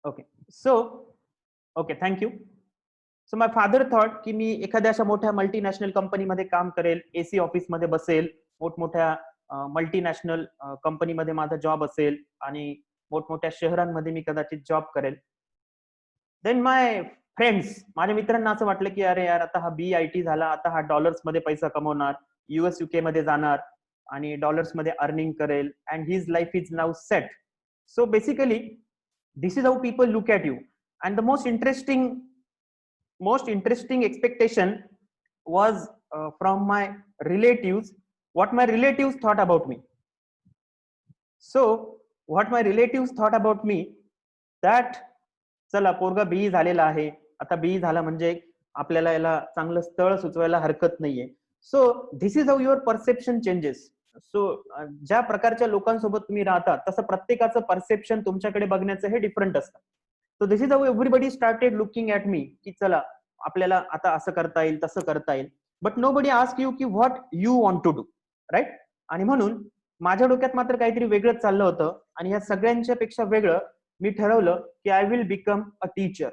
Okay. So okay, thank you. So my father thought की मी एखाद्या अशा मोठ्या मल्टीनॅशनल कंपनीमध्ये काम करेल, एसी ऑफिसमध्ये बसेल, मोठमोठ्या मल्टीनॅशनल कंपनीमध्ये माझा जॉब असेल आणि मोठमोठ्या शहरांमध्ये मी कदाचित जॉब करेल. देन माय फ्रेंड्स, माझ्या मित्रांना असं वाटलं की अरे यार, आता हा BIT झाला, आता हा डॉलर्स मध्ये पैसा कमवणार, US UK मध्ये जाणार आणि डॉलर्स मध्ये अर्निंग करेल and his life is now set. So basically this is how people look at you. And the most interesting expectation was from my relatives, what my relatives thought about me. So what my relatives thought about me, that चला पोरगा BE झालेला आहे, आता BE झाला म्हणजे आपल्याला याला चांगलं स्थळ सुचवायला हरकत नाहीये. So this is how your perception changes. So ज्या प्रकारच्या लोकांसोबत तुम्ही राहता तसं प्रत्येकाचं परसेप्शन तुमच्याकडे बघण्याचं हे डिफरंट असतं. So this is how everybody started looking at me, की चला आपल्याला आता असं करता येईल, तसं करता येईल. But nobody ask you की what you want to do, right? आणि म्हणून माझ्या डोक्यात मात्र काहीतरी वेगळंच चाललं होतं आणि या सगळ्यांच्या पेक्षा वेगळं मी ठरवलं की I will become a teacher,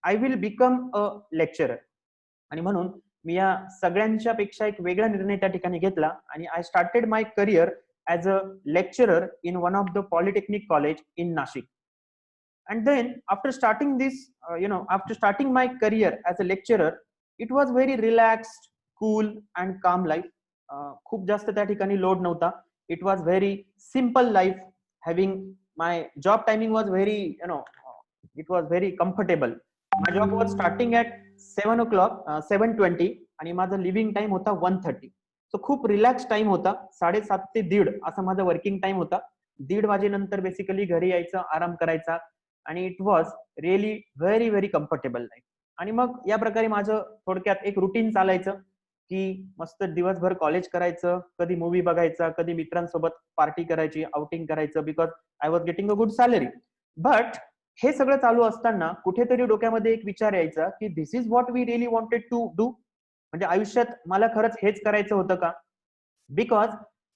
I will become a lecturer. आणि म्हणून मी या सगळ्यांच्या पेक्षा एक वेगळा निर्णय त्या ठिकाणी घेतला आणि I started my career as a lecturer in one of the polytechnic college in Nashik. And then after starting this after starting my career as a lecturer, it was very relaxed, cool and calm life. खूप जास्त त्या ठिकाणी load नव्हता. It was very simple life. Having my job timing was very, it was very comfortable. My job was starting at 7 o'clock, 7:20 आणि माझा living time होता 1:30. So खूप relax time होता. 7:30 ते 1:30 असा माझा वर्किंग टाइम होता. 1:30 वाजेनंतर बेसिकली घरी यायचं, आराम करायचा आणि it was really very very comfortable life. आणि मग या प्रकारे माझं थोडक्यात एक रुटीन चालायचं की मस्त दिवसभर कॉलेज करायचं, कधी मूवी बघायचा, कधी मित्रांसोबत पार्टी करायची, आउटिंग करायचं, because I was getting a good salary. But हे सगळं चालू असताना कुठेतरी डोक्यामध्ये एक विचार यायचा की this is what we really wanted to do. म्हणजे आयुष्यात मला खरंच हेच करायचं होतं का? Because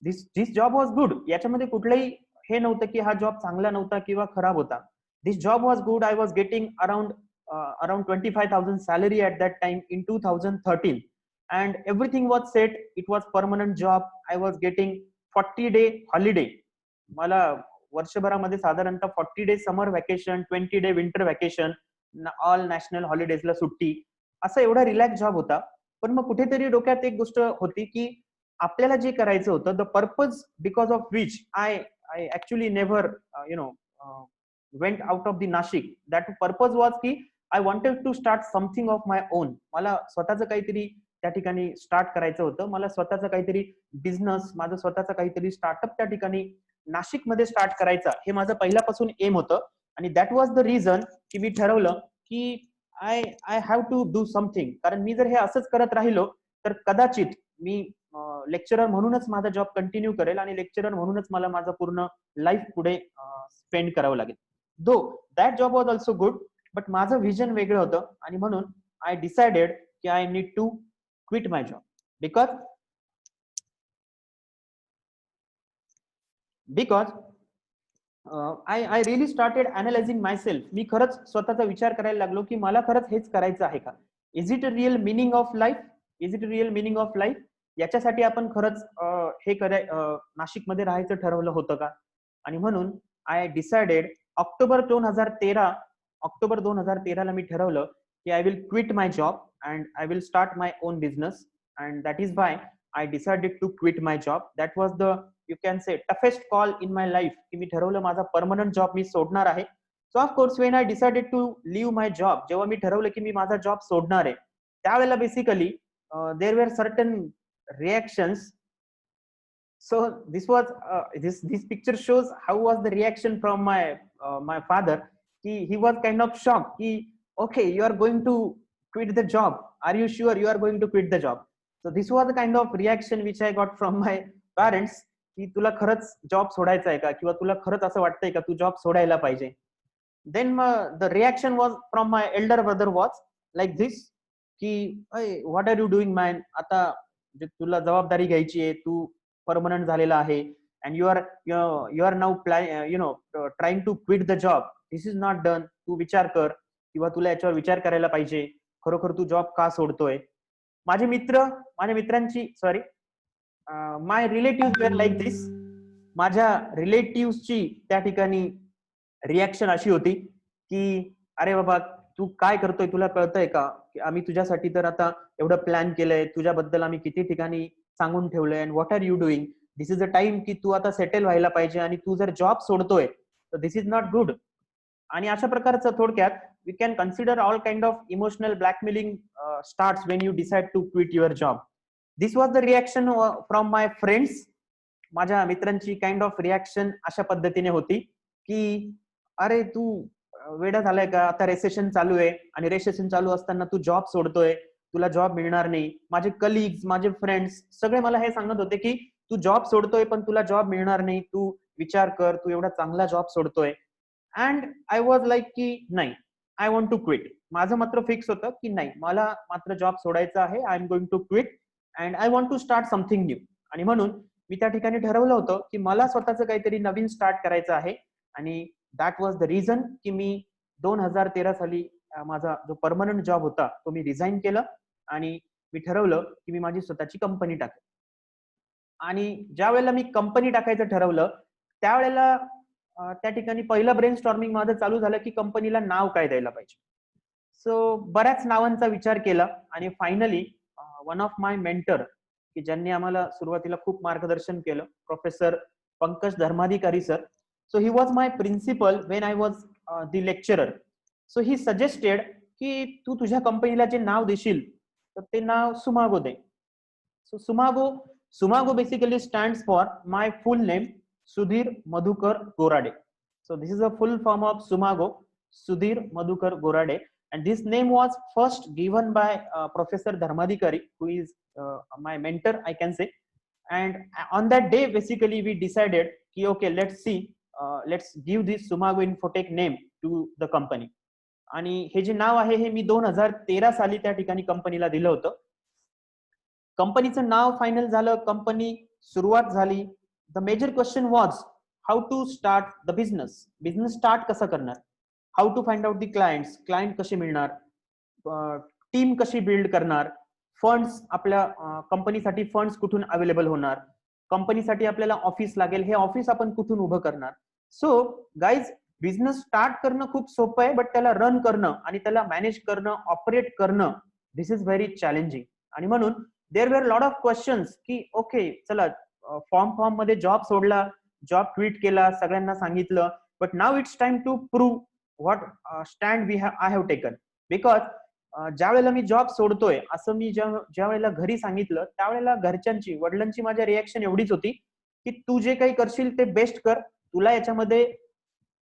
this job was good. याच्यामध्ये कुठलंही हे नव्हतं की हा जॉब चांगला नव्हता किंवा खराब होता. This job was good. I was getting around 25,000 salary at that time in 2013, and everything was set. It was permanent job. I was getting 40-day holiday. मला वर्षभरामध्ये साधारणतः 40 day summer vacation, 20 day winter vacation, all national हॉलिडेजला सुट्टी, असा एवढा relax job होता. पण मग कुठेतरी डोक्यात एक गोष्ट होती की आपल्याला जे करायचं होतं, the purpose because of which I actually never went out of the Nashik. That purpose was की I wanted to start something of my own. मला स्वतःचं काहीतरी त्या ठिकाणी स्टार्ट करायचं होतं. मला स्वतःचं काहीतरी बिझनेस, माझं स्वतःचं काहीतरी स्टार्टअप त्या ठिकाणी नाशिकमध्ये स्टार्ट करायचा, हे माझं पहिल्यापासून एम होतं. आणि दॅट वॉज द रिझन की मी ठरवलं की I I have to do something. कारण मी जर हे असंच करत राहिलो तर कदाचित मी लेक्चरर म्हणूनच माझा जॉब कंटिन्यू करेल आणि लेक्चरर म्हणूनच मला माझं पूर्ण लाईफ पुढे स्पेंड करावं लागेल. Though that job was also good, but माझं व्हिजन वेगळं होतं आणि म्हणून आय डिसाइडेड की I need to quit my job. Because I really started analysing myself. मी खरंच स्वतःचा विचार करायला लागलो की मला खरंच हेच करायचं आहे का? Is it a real meaning of life? Is it real meaning of life? याच्यासाठी आपण खरंच हे नाशिकमध्ये राहायचं ठरवलं होतं का? आणि म्हणून आय डिसाइडेड ऑक्टोबर 2013 ला मी ठरवलं की I will quit my job and I will start my own business. And that is why I decided to quit my job. That was the you can say toughest call in my life, की मी ठरवलं माझा permanent job मी सोडणार आहे. So of course when I decided to leave my job, जेव्हा मी ठरवलं की मी माझा जॉब सोडणार आहे, त्यावेळेला basically there were certain reactions. So this picture shows how was the reaction from my father. He was kind of shocked. Okay, you are going to quit the job. Are you sure you are going to quit the job? So this was the kind of reaction which I got from my parents. की तुला खरंच job सोडायचा आहे का, किंवा तुला खरंच असं वाटतंय का तू जॉब सोडायला पाहिजे? Then the reaction was from my elder brother was like this की what are you doing man? आता तुला जबाबदारी घ्यायची आहे, तू परमनंट झालेला आहे, and you are now trying to quit the job. This is not done, तू विचार कर किंवा तुला याच्यावर विचार करायला पाहिजे, खरोखर तू जॉब का सोडतोय. माझे मित्रांची सॉरी माय रिलेटिव्ह वेअर लाईक दिस. माझ्या रिलेटिव्हची त्या ठिकाणी रिॲक्शन अशी होती की अरे बाबा तू काय करतोय, तुला कळतंय का की आम्ही तुझ्यासाठी तर आता एवढं प्लॅन केलंय, तुझ्याबद्दल आम्ही किती ठिकाणी सांगून ठेवलंय, and what are you doing, this is a time की तू आता सेटल व्हायला पाहिजे आणि तू जर जॉब सोडतोय तर दिस इज नॉट गुड. आणि अशा प्रकारचं थोडक्यात we can consider all kind of emotional blackmailing starts when you decide to quit your job. This was the reaction from my friends. माझ्या मित्रांची काइंड ऑफ रिॲक्शन अशा पद्धतीने होती की अरे तू वेडा झालाय का, आता रेसेशन चालू आहे आणि रेसेशन चालू असताना तू जॉब सोडतोय, तुला जॉब मिळणार नाही. माझे कलिग्स, माझे फ्रेंड्स सगळे मला हे सांगत होते की तू जॉब सोडतोय पण तुला जॉब मिळणार नाही, तू विचार कर, तू एवढा चांगला जॉब सोडतोय. अँड आय वॉज लाईक की नाही, आय वॉन्ट टू क्विट. माझं मात्र फिक्स होतं की नाही, मला मात्र जॉब सोडायचा आहे. I am going to quit and I want to start something new. आणि म्हणून मी त्या ठिकाणी ठरवलं होतं की मला स्वतःचं काहीतरी नवीन स्टार्ट करायचं आहे. आणि दॅट वॉज द रिझन की मी 2013 साली माझा जो परमनंट जॉब होता तो मी रिझाईन केलं आणि मी ठरवलं की मी माझी स्वतःची कंपनी टाकेन. आणि ज्या वेळेला मी कंपनी टाकायचं ठरवलं त्यावेळेला त्या ठिकाणी पहिलं ब्रेन स्टॉर्मिंग माझं चालू झालं की कंपनीला नाव काय द्यायला पाहिजे. सो बऱ्याच नावांचा विचार केला आणि finally one of my mentor की ज्यांनी आम्हाला सुरुवातीला खूप मार्गदर्शन केलं, professor Pankaj Dharmadhikari sir. So he was my principal when I was the lecturer. So he suggested की तू तुझ्या कंपनीला जे नाव देशील तर ते नाव सुमागो दे. So Sumago basically stands for my full name Sudhir Madhukar Gorade. So this is a full form of Sumago, Sudhir Madhukar Gorade, and this name was first given by Professor Dharmadhikari, who is my mentor, I can say. And on that day, basically, we decided, ki, okay, let's see, let's give this Sumago Infotech name to the company. आणि हे जे नाव आहे हे मी 2013 साली त्या ठिकाणी कंपनीला दिलं होतं. कंपनीचं नाव फायनल झालं, कंपनी सुरुवात झाली. The major question was how to start the business start कसं करणार, how to find out the client कसे मिळणार, टीम कशी बिल्ड करणार, फंड्स आपल्या कंपनीसाठी फंड्स कुठून अवेलेबल होणार, कंपनीसाठी आपल्याला ऑफिस लागेल, हे ऑफिस आपण कुठून उभं करणार. सो गाईज बिझनेस स्टार्ट करणं खूप सोपं आहे, बट त्याला रन करणं आणि त्याला मॅनेज करणं, ऑपरेट करणं, दिस इज व्हेरी चॅलेंजिंग. आणि म्हणून there were lot of questions की ओके चला फॉर्म मध्ये जॉब सोडला, जॉब क्विट केला, सगळ्यांना सांगितलं, but now it's time to prove what stand I have taken. Because ज्या वेळेला मी जॉब सोडतोय असं मी ज्या वेळेला घरी सांगितलं त्यावेळेला घरच्यांची, वडिलांची माझ्या रिॲक्शन एवढीच होती की तू जे काही करशील ते बेस्ट कर, तुला याच्यामध्ये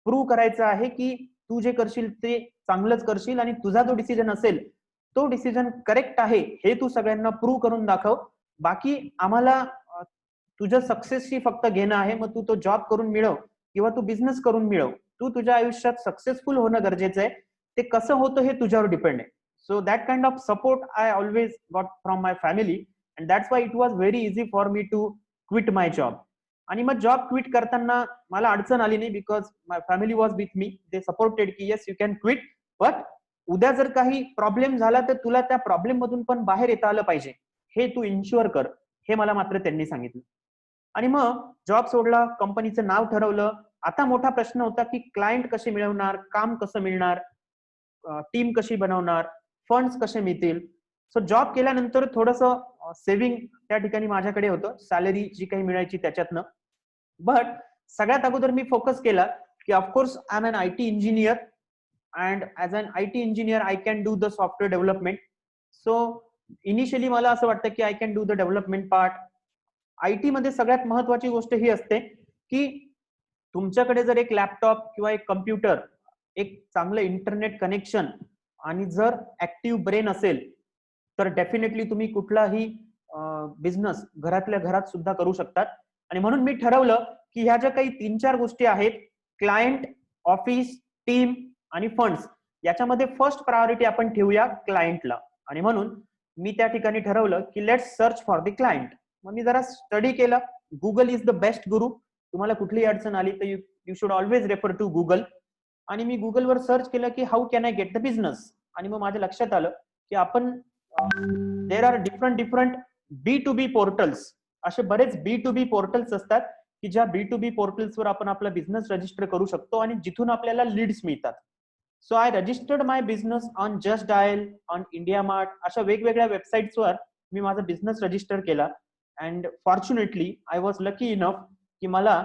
प्रूव्ह करायचं आहे की तू जे करशील ते चांगलंच करशील आणि तुझा जो डिसिजन असेल तो डिसिजन करेक्ट आहे हे तू सगळ्यांना प्रूव्ह करून दाखव. बाकी आम्हाला तुझ्या सक्सेसची फक्त घेणं आहे, मग तू तो जॉब करून मिळव किंवा तू बिझनेस करून मिळव, तू तुझ्या आयुष्यात सक्सेसफुल होणं गरजेचं आहे, ते कसं होतं हे तुझ्यावर डिपेंड आहे. So that kind of support I always got from my family and that's why it was very easy for me to quit my job. आणि मग जॉब क्विट करताना मला अडचण आली नाही, because my family was with me, they supported की yes you can quit, but उद्या जर काही प्रॉब्लेम झाला तर तुला त्या प्रॉब्लेम मधून पण बाहेर येता आलं पाहिजे, हे तू इन्शुअर कर, हे मला मात्र त्यांनी सांगितलं. आणि मग जॉब सोडला, कंपनीचं नाव ठरवलं. आता मोठा प्रश्न होता की क्लायंट कसे मिळवणार, काम कसं मिळणार, टीम कशी बनवणार, फंड्स कसे मिळतील. सो जॉब केल्यानंतर थोडंसं सेव्हिंग त्या ठिकाणी माझ्याकडे होतं, सॅलरी जी काही मिळायची त्याच्यातनं. बट सगळ्यात अगोदर मी फोकस केला की of course I am an IT engineer and as an IT engineer I can do the software development. So initially मला असं वाटतं की I can do the development part. IT मध्ये सगळ्यात महत्वाची गोष्ट ही असते की तुमच्याकडे जर एक लॅपटॉप किंवा एक कम्प्युटर, एक चांगलं इंटरनेट कनेक्शन आणि जर ऍक्टिव्ह ब्रेन असेल तर डेफिनेटली तुम्ही कुठलाही बिझनेस घरातल्या घरात सुद्धा करू शकतात. आणि म्हणून मी ठरवलं की ह्या ज्या काही 3-4 गोष्टी आहेत, क्लायंट, ऑफिस, टीम आणि फंड्स, याच्यामध्ये फर्स्ट प्रायोरिटी आपण ठेवूया क्लायंटला. आणि म्हणून मी त्या ठिकाणी ठरवलं की let's search for the client. मग मी जरा स्टडी केला. गुगल इज द बेस्ट गुरु. तुम्हाला कुठलीही अडचण आली तर you should always refer to Google. आणि मी गुगलवर सर्च केलं की how can I get the business, आणि मग माझ्या लक्षात आलं की आपण there are different B2B portals, असे बरेच B2B पोर्टल्स असतात की ज्या B2B पोर्टल्सवर आपण आपला बिझनेस रजिस्टर करू शकतो आणि जिथून आपल्याला लीड्स मिळतात. So I registered my business on just dial, on India mart, अशा वेगवेगळ्या वेबसाईट्सवर मी माझा बिझनेस रजिस्टर केला. And fortunately I was lucky enough की मला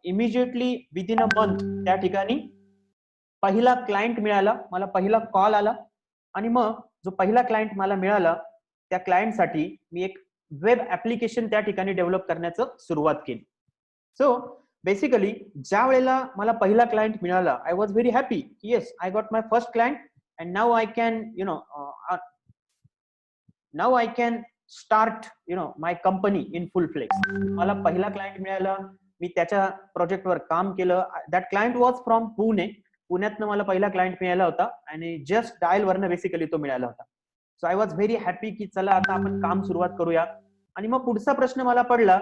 इमिजिएटली विदिन अ मंथ त्या ठिकाणी पहिला क्लायंट मिळाला, मला पहिला कॉल आला. आणि मग जो पहिला क्लायंट मला मिळाला त्या क्लायंटसाठी मी एक वेब ऍप्लिकेशन त्या ठिकाणी डेव्हलप करण्याचं सुरुवात केली. सो बेसिकली ज्या वेळेला मला पहिला क्लायंट मिळाला, I was very happy. Yes, I got my first client and now I can now I can start my company in full flex. मला पहिला क्लायंट मिळाला, मी त्याच्या प्रोजेक्टवर काम केलं. That client was from Pune. पुण्यातनं मला पहिला क्लायंट मिळाला होता आणि जस्ट डायल वरनं बेसिकली तो मिळाला होता. So I was very happy की चला आता आपण काम सुरुवात करूया. आणि मग पुढचा प्रश्न मला पडला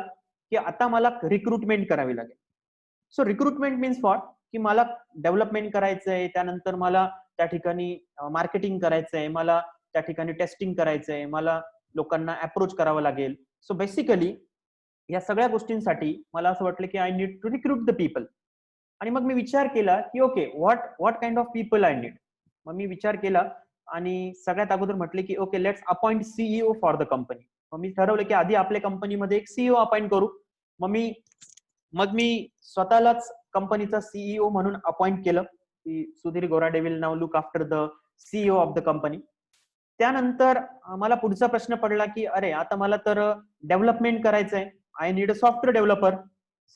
की आता मला रिक्रुटमेंट करावी लागेल. सो रिक्रुटमेंट मीन्स व्हॉट, की मला डेव्हलपमेंट करायचंय, त्यानंतर मला त्या ठिकाणी मार्केटिंग करायचंय, मला त्या ठिकाणी टेस्टिंग करायचंय, मला लोकांना अप्रोच करावं लागेल. सो बेसिकली या सगळ्या गोष्टींसाठी मला असं वाटलं की I need to recruit the people. आणि मग मी विचार केला की okay, what kind of people I need. मग मी विचार केला आणि सगळ्यात अगोदर म्हटले की okay, let's appoint CEO for the company. मग मी ठरवलं की आधी आपल्या कंपनीमध्ये एक सीईओ अपॉइंट करू. मग मी स्वतःलाच कंपनीचा सीईओ म्हणून अपॉइंट केलं की Sudhir Gorade will now look after the CEO of the company. त्यानंतर मला पुढचा प्रश्न पडला की अरे आता मला तर डेव्हलपमेंट करायचंय, I need a software developer.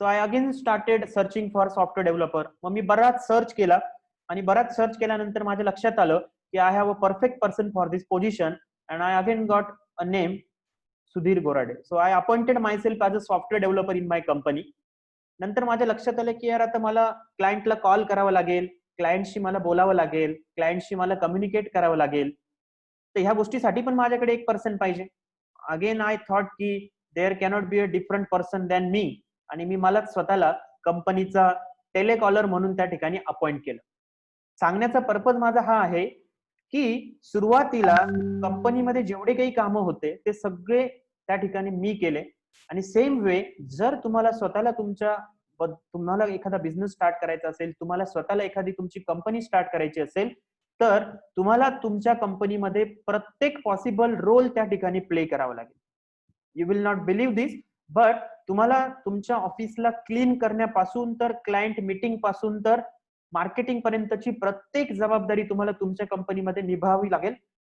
So I again started searching for software developer. मग मी बराच सर्च केला आणि बराच सर्च केल्यानंतर माझ्या लक्षात आलं की I have a perfect person for this position and I again got a name Sudhir Gorade. So I appointed myself as a software developer in my company. नंतर माझ्या लक्षात आलं की यार आता मला क्लायंटला कॉल करावा लागेल, क्लायंटशी मला बोलावं लागेल, क्लायंटशी मला कम्युनिकेट करावं लागेल. तर ह्या गोष्टीसाठी पण माझ्याकडे एक पर्सन पाहिजे. अगेन आय थॉट की there cannot be a different person than me. आणि मी मलाच स्वतःला कंपनीचा टेलिकॉलर म्हणून त्या ठिकाणी अपॉइंट केलं. सांगण्याचा पर्पज माझा हा आहे की सुरुवातीला कंपनीमध्ये जेवढे काही कामं होते ते सगळे त्या ठिकाणी मी केले. आणि सेम वे जर तुम्हाला स्वतःला तुम्हाला एखादा बिझनेस स्टार्ट करायचा असेल, तुम्हाला स्वतःला एखादी तुमची कंपनी स्टार्ट करायची असेल, तर तुम्हाला तुमच्या कंपनीमध्ये प्रत्येक पॉसिबल रोल त्या ठिकाणी प्ले करावा लागेल. You will not believe this, but तुम्हाला तुमच्या ऑफिसला क्लीन करण्यापासून तर क्लायंट मीटिंग पासून तर मार्केटिंग पर्यंतची प्रत्येक जबाबदारी तुम्हाला तुमच्या कंपनीमध्ये निभावावी लागेल,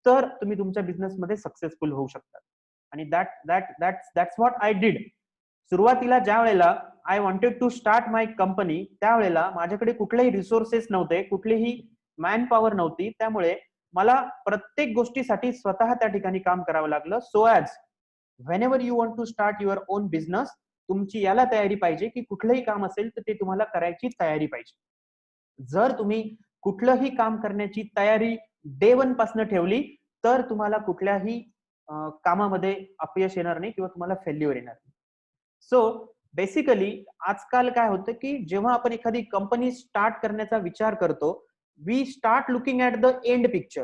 तर तुम्ही तुमच्या बिझनेसमध्ये सक्सेसफुल होऊ शकता. आणि दॅट्स व्हॉट आय डिड. सुरुवातीला ज्या वेळेला I wanted to start my company, त्यावेळेला माझ्याकडे कुठलेही रिसोर्सेस नव्हते, कुठलीही मॅन पॉवर नव्हती. त्यामुळे मला प्रत्येक गोष्टीसाठी स्वतः त्या ठिकाणी काम करावं लागलं. So as whenever you want to start your own business, तुमची याला तयारी पाहिजे की कुठलंही काम असेल तर ते तुम्हाला करायची तयारी पाहिजे. जर तुम्ही कुठलंही काम करण्याची तयारी डे वन पासून ठेवली तर तुम्हाला कुठल्याही कामामध्ये अपयश येणार नाही किंवा तुम्हाला फेल्युअर येणार नाही. सो बेसिकली आजकाल काय होतं की जेव्हा आपण एखादी कंपनी स्टार्ट करण्याचा विचार करतो, we start looking at the end picture.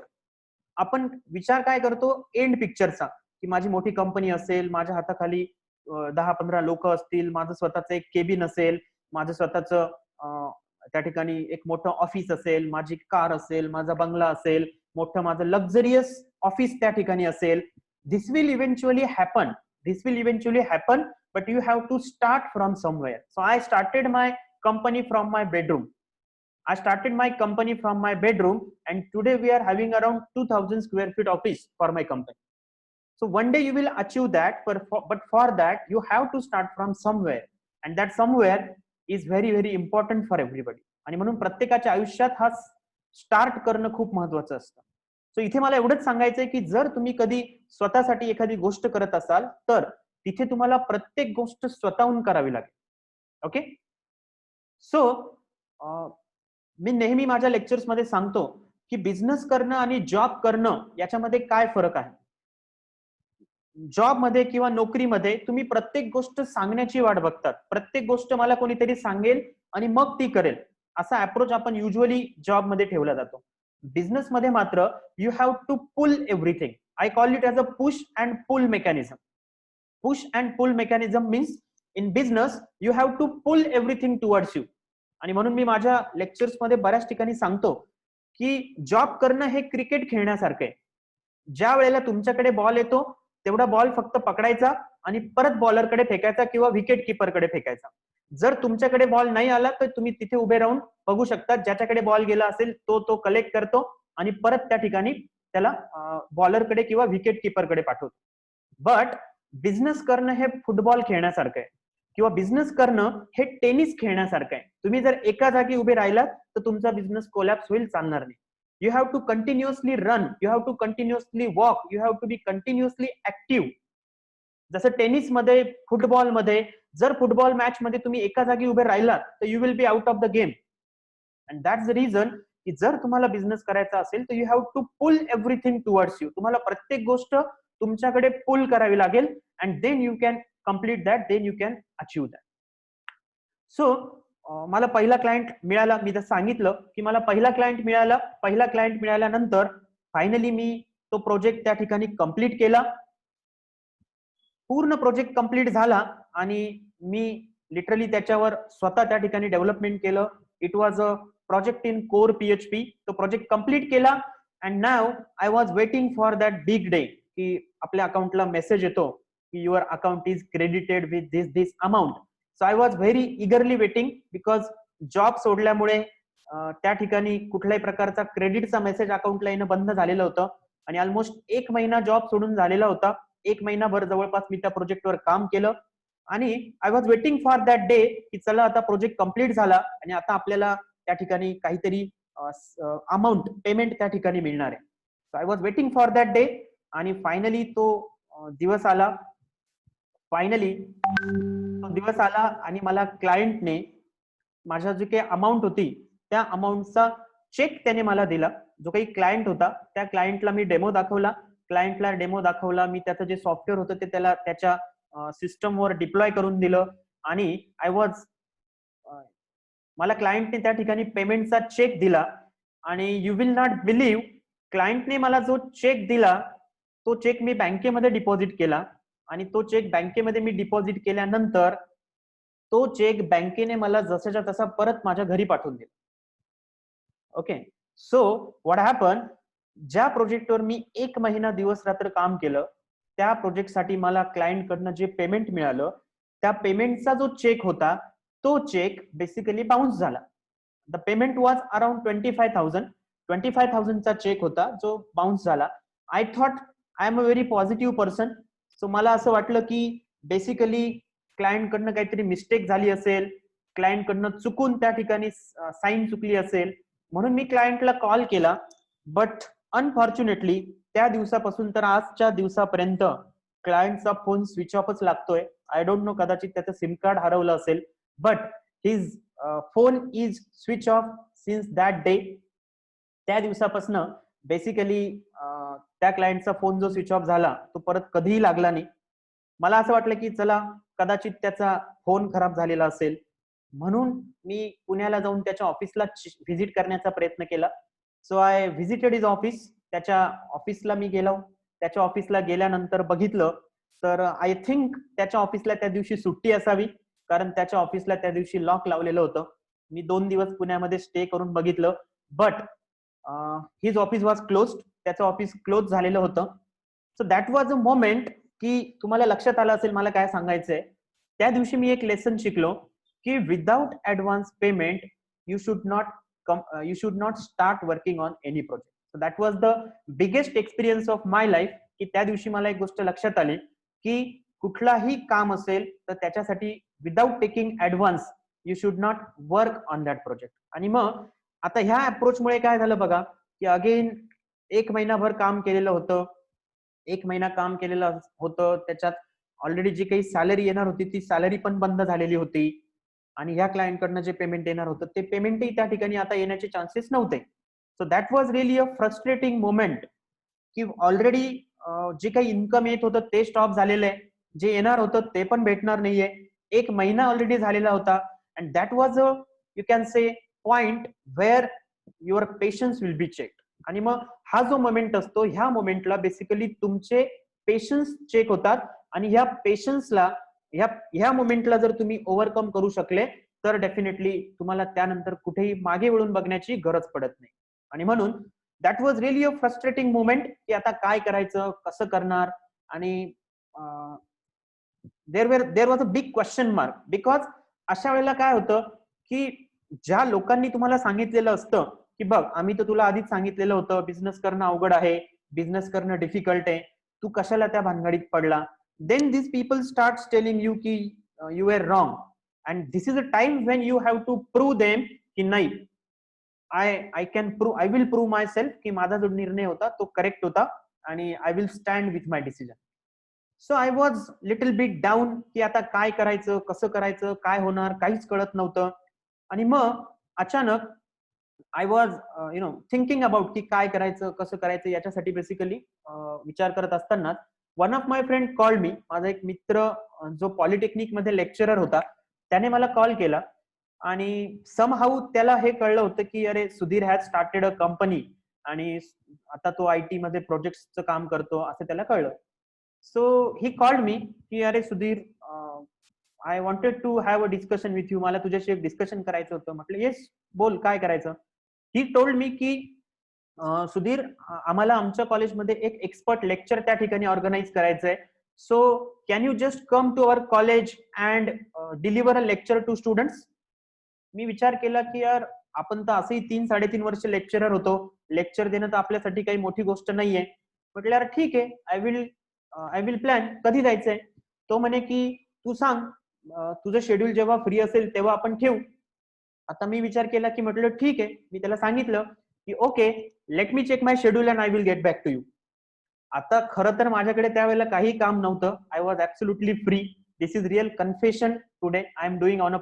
आपण विचार काय करतो एंड पिक्चरचा, की माझी मोठी कंपनी असेल, माझ्या हाताखाली 10-15 लोक असतील, माझं स्वतःचं एक केबिन असेल, माझं स्वतःचं त्या ठिकाणी एक मोठं ऑफिस असेल, माझी कार असेल, माझा बंगला असेल, मोठं माझं लक्झरियस ऑफिस त्या ठिकाणी असेल. This will eventually happen, but you have to start from somewhere. So I started my company from my bedroom. And today we are having around 2000 square feet office for my company. So one day you will achieve that, but for that you have to start from somewhere, and that somewhere is very very important for everybody. आणि म्हणून प्रत्येकाच्या आयुष्यात हा start करणं खूप महत्वाचं असतं. So इथे मला एवढंच सांगायचंय की जर तुम्ही कधी स्वतःसाठी एखादी गोष्ट करत असाल तर तिथे तुम्हाला प्रत्येक गोष्ट स्वतःहून करावी लागेल. ओके. सो मी नेहमी माझ्या लेक्चर्स मध्ये सांगतो की बिझनेस करणं आणि जॉब करणं याच्यामध्ये काय फरक आहे. जॉब मध्ये किंवा नोकरीमध्ये तुम्ही प्रत्येक गोष्ट सांगण्याची वाट बघतात. प्रत्येक गोष्ट मला कोणीतरी सांगेल आणि मग ती करेल. असा अप्रोच आपण युजली जॉब मध्ये ठेवला जातो. बिझनेस मध्ये मात्र you have to pull everything. I call it as a push and pull mechanism. Push and pull mechanism means in business you have to pull everything towards you. आणि म्हणून मी माझ्या lectures मध्ये बऱ्याच ठिकाणी सांगतो की जॉब करणं हे क्रिकेट खेळण्यासारखं आहे. ज्या वेळेला तुमच्याकडे बॉल येतो तेवढा बॉल फक्त पकडायचा आणि परत बॉलरकडे फेकायचा किंवा विकेट किपरकडे फेकायचा. जर तुमच्याकडे बॉल नाही आला तर तुम्ही तिथे उभे राहून बघू शकता, ज्याच्याकडे बॉल गेला असेल तो कलेक्ट करतो आणि परत त्या ठिकाणी त्याला बॉलरकडे किंवा विकेट किपरकडे पाठवतो. बट बिझनेस करणं हे फुटबॉल खेळण्यासारखं आहे किंवा बिझनेस करणं हे टेनिस खेळण्यासारखं आहे. तुम्ही जर एका जागी उभे राहिलात तर तुमचा बिझनेस कोलॅप्स होईल, चालणार नाही. You have to continuously run, you have to continuously walk, you have to be continuously active. जसं टेनिस मध्ये, फुटबॉल मध्ये, जर फुटबॉल मॅच मध्ये तुम्ही एका जागी उभे राहिलात तर you will be out of the game. And that's the reason की जर तुम्हाला बिझनेस करायचा असेल तर you have to pull everything towards you. तुम्हाला प्रत्येक गोष्ट तुमच्याकडे पुल करावी लागेल and then you can complete that, then you can achieve that. So मला पहिला क्लायंट मिळाला. मी जर सांगितलं की मला पहिला क्लायंट मिळाला. पहिला क्लायंट मिळाल्यानंतर फायनली मी तो प्रोजेक्ट त्या ठिकाणी कंप्लीट केला. पूर्ण प्रोजेक्ट कंप्लीट झाला आणि मी लिटरली त्याच्यावर स्वतः त्या ठिकाणी डेव्हलपमेंट केलं. It was a project in core PHP. तो प्रोजेक्ट कंप्लीट केला and now I was waiting for that big day की आपल्या अकाउंटला मेसेज येतो की your account is credited with this amount. So I was very eagerly waiting because job सोडल्यामुळे त्या ठिकाणी कुठल्याही प्रकारचा क्रेडिटचा मेसेज अकाउंटला येणं बंद झालेलं होतं आणि ऑलमोस्ट 1 महिना जॉब सोडून झालेला होता. 1 महिनाभर जवळपास मी त्या प्रोजेक्टवर काम केलं आणि I was waiting for that day की चला आता प्रोजेक्ट कंप्लीट झाला आणि आता आपल्याला त्या ठिकाणी काहीतरी अमाऊंट पेमेंट त्या ठिकाणी मिळणार आहे. So I was waiting for that day आणि फायनली तो दिवस आला. फायनली तो दिवस आला आणि मला क्लायंटने माझ्या जी काही अमाऊंट होती त्या अमाऊंटचा चेक त्याने मला दिला. जो काही क्लायंट होता त्या क्लायंटला मी डेमो दाखवला. क्लायंटला डेमो दाखवला. मी त्याचं जे सॉफ्टवेअर होतं ते त्याला त्याच्या सिस्टमवर डिप्लॉय करून दिलं आणि आय वॉज मला क्लायंटने त्या ठिकाणी पेमेंटचा चेक दिला आणि यू विल नॉट बिलीव्ह, क्लायंटने मला जो चेक दिला तो चेक मी बँकेमध्ये डिपॉझिट केला आणि तो चेक बँकेमध्ये मी डिपॉझिट केल्यानंतर तो चेक बँकेने मला जसाच्या तसा परत माझ्या घरी पाठवून दिला. ओके. सो व्हॉट हॅपन, ज्या प्रोजेक्टवर मी 1 महिना दिवस रात्र काम केलं त्या प्रोजेक्टसाठी मला क्लायंट कडनं जे पेमेंट मिळालं त्या पेमेंटचा जो चेक होता तो चेक बेसिकली बाउन्स झाला. द पेमेंट वॉज अराउंड 25,000 चा चेक होता जो बाउन्स झाला. I thought I am a very positive person. So मला असं वाटलं की बेसिकली क्लायंट कडनं काहीतरी मिस्टेक झाली असेल, क्लायंट कडनं चुकून त्या ठिकाणी साईन चुकली असेल, म्हणून मी क्लायंटला कॉल केला. बट अनफॉर्च्युनेटली त्या दिवसापासून तर आजच्या दिवसापर्यंत क्लायंटचा फोन स्विच ऑफच लागतोय. आय डोंट नो, कदाचित त्याचं सिम कार्ड हरवलं असेल, but his phone is switch off since that day. त्या दिवसापासून बेसिकली त्या क्लायंटचा फोन जो स्विच ऑफ झाला तो परत कधीही लागला नाही. मला असं वाटलं की चला कदाचित त्याचा फोन खराब झालेला असेल, म्हणून मी पुण्याला जाऊन त्याच्या ऑफिसला व्हिजिट करण्याचा प्रयत्न केला. So I visited his office. त्याच्या ऑफिसला मी गेलो. त्याच्या ऑफिसला गेल्यानंतर बघितलं तर आय थिंक त्याच्या ऑफिसला त्या दिवशी सुट्टी असावी, कारण त्याच्या ऑफिसला त्या दिवशी लॉक लावलेलं होतं. मी 2 दिवस पुण्यामध्ये स्टे करून बघितलं, but his office was closed. त्याचं ऑफिस क्लोज झालेलं होतं. So that was a moment की तुम्हाला लक्षात आलं असेल मला काय सांगायचंय. त्या दिवशी मी एक लेसन शिकलो की without advance payment you should not start working on any project. So that was the biggest experience of my life. की त्या दिवशी मला एक गोष्ट लक्षात आली की कुठलाही काम असेल तर त्याच्यासाठी without taking advance you should not work on that project. आणि मग आता ह्या अप्रोचमुळे काय झालं बघा की अगेन 1 महिनाभर काम केलेलं होतं. 1 महिना काम केलेलं होतं. त्याच्यात ऑलरेडी जी काही सॅलरी येणार होती ती सॅलरी पण बंद झालेली होती आणि ह्या क्लायंट कडनं जे पेमेंट येणार होतं ते पेमेंटही त्या ठिकाणी आता येण्याचे चान्सेस नव्हते. So that was really a frustrating moment की ऑलरेडी जे काही इन्कम येत होतं ते स्टॉप झालेलं आहे, जे येणार होतं ते पण भेटणार नाहीये. 1 महिना ऑलरेडी झालेला होता and that was a you can say point where your patience will be check. आणि मग हा जो मोमेंट असतो, ह्या मोमेंटला बेसिकली तुमचे पेशन्स चेक होतात आणि ह्या पेशन्सला ह्या मोमेंटला जर तुम्ही ओव्हरकम करू शकले तर डेफिनेटली तुम्हाला त्यानंतर कुठेही मागे वळून बघण्याची गरज पडत नाही. आणि म्हणून that was really a frustrating moment की आता काय करायचं, कसं करणार. आणि there was a big question mark because अशा वेळेला काय होतं की ज्या लोकांनी तुम्हाला सांगितलेलं असतं की बघ आम्ही तर तुला आधीच सांगितलेलं होतं बिझनेस करणं अवघड आहे, बिझनेस करणं डिफिकल्ट आहे, तू कशाला त्या भानगडीत पडला. Then this people start telling you की you are wrong and this is a time when you have to prove them की नाही I will prove myself की माझा जो निर्णय होता तो करेक्ट होता आणि I will stand with my decision. So I was little bit down की आता काय करायचं, कसं करायचं, काय होणार, काहीच कळत नव्हतं. आणि मग अचानक आय वॉज थिंकिंग अबाउट की काय करायचं, कसं करायचं, याच्यासाठी बेसिकली विचार करत असताना one of my friend called me. माझा एक मित्र जो पॉलिटेक्निक मध्ये लेक्चरर होता त्याने मला कॉल केला आणि समहाऊ त्याला हे कळलं होतं की अरे Sudhir has started a company आणि आता तो आयटी मध्ये प्रोजेक्टचं काम करतो असं त्याला कळलं. सो ही कॉल्ड मी की अरे Sudhir I wanted to have a discussion with you, मला तुझ्याशी एक डिस्कशन करायचं होतं. म्हटलं येस बोल काय करायचं. ही टोल्ड मी की सुधीर आम्हाला आमच्या कॉलेजमध्ये एक एक्सपर्ट लेक्चर त्या ठिकाणी ऑर्गनाईज करायचंय. So can you just come to our college and deliver a lecture to students. मी विचार केला की यार आपण तर असंही 3-3.5 वर्ष लेक्चरर होतो, लेक्चर देणं तर आपल्यासाठी काही मोठी गोष्ट नाहीये. म्हटलं यार ठीक आहे, आय विल प्लॅन. कधी जायचंय. तो म्हणे की तू सांग तुझं शेड्यूल जेव्हा फ्री असेल तेव्हा आपण ठेवू. आता मी विचार केला की म्हटलं ठीक आहे. मी त्याला सांगितलं की okay let me check my schedule and I will get back to you. आता खरं तर माझ्याकडे त्यावेळेला काही काम नव्हतं. I was absolutely free. This is real confession today I am doing on a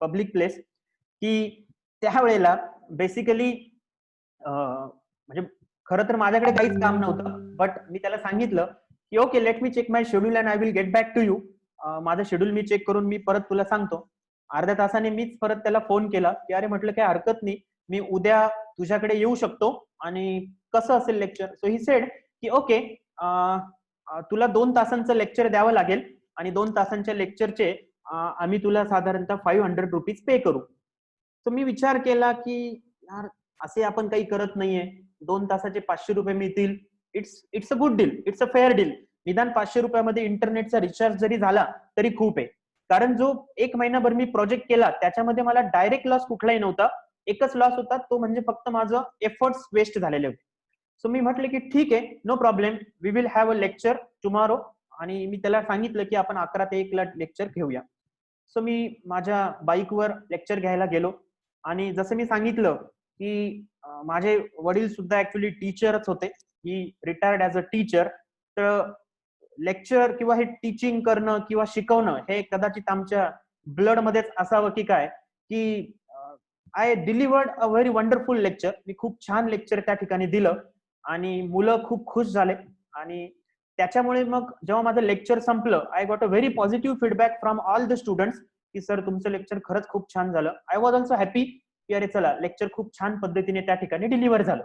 public place. की त्यावेळेला बेसिकली म्हणजे खरं तर माझ्याकडे काहीच काम नव्हतं. बट मी त्याला सांगितलं की okay let me check my schedule and I will get back to you. माझं शेड्यूल मी चेक करून मी परत तुला सांगतो. अर्ध्या तासाने मीच परत त्याला फोन केला की अरे म्हटलं काय हरकत नाही, मी उद्या तुझ्याकडे येऊ शकतो आणि कसं असेल लेक्चर. सो ही सेड की ओके तुला 2 तासांचं लेक्चर द्यावं लागेल आणि 2 तासांच्या लेक्चरचे आम्ही तुला साधारणतः ₹500 पे करू. तर मी विचार केला की यार असे आपण काही करत नाहीये, 2 तासाचे ₹500 मिळतील. It's a good deal, it's a fair deal. निदान ₹500 इंटरनेटचा रिचार्ज जरी झाला तरी खूप आहे. कारण जो 1 महिनाभर मी प्रोजेक्ट केला त्याच्यामध्ये मला डायरेक्ट लॉस कुठलाही नव्हता. एकच लॉस होता तो म्हणजे फक्त माझं एफर्ट्स वेस्ट झालेले होते. सो मी म्हटलं की ठीक आहे no problem, we will have a lecture tomorrow. आणि मी त्याला सांगितलं की आपण 11 ते 1 ला लेक्चर घेऊया. सो मी माझ्या बाईकवर लेक्चर घ्यायला गेलो आणि जसं मी सांगितलं की माझे वडील सुद्धा ऍक्च्युली टीचरच होते. ही रिटायर्ड ऍज अ टीचर. तर लेक्चर किंवा हे टीचिंग करणं किंवा शिकवणं हे कदाचित आमच्या ब्लड मध्येच असावं की काय. की I delivered a very wonderful lecture. मी खूप छान लेक्चर त्या ठिकाणी दिलं आणि मुलं खूप खुश झाले. आणि त्याच्यामुळे मग जेव्हा माझं लेक्चर संपलं I got a very positive feedback from all the students की सर तुमचं लेक्चर खरंच खूप छान झालं. आय वॉज ऑल्सो हॅपी की अरे चला लेक्चर खूप छान पद्धतीने त्या ठिकाणी डिलिव्हर झालं.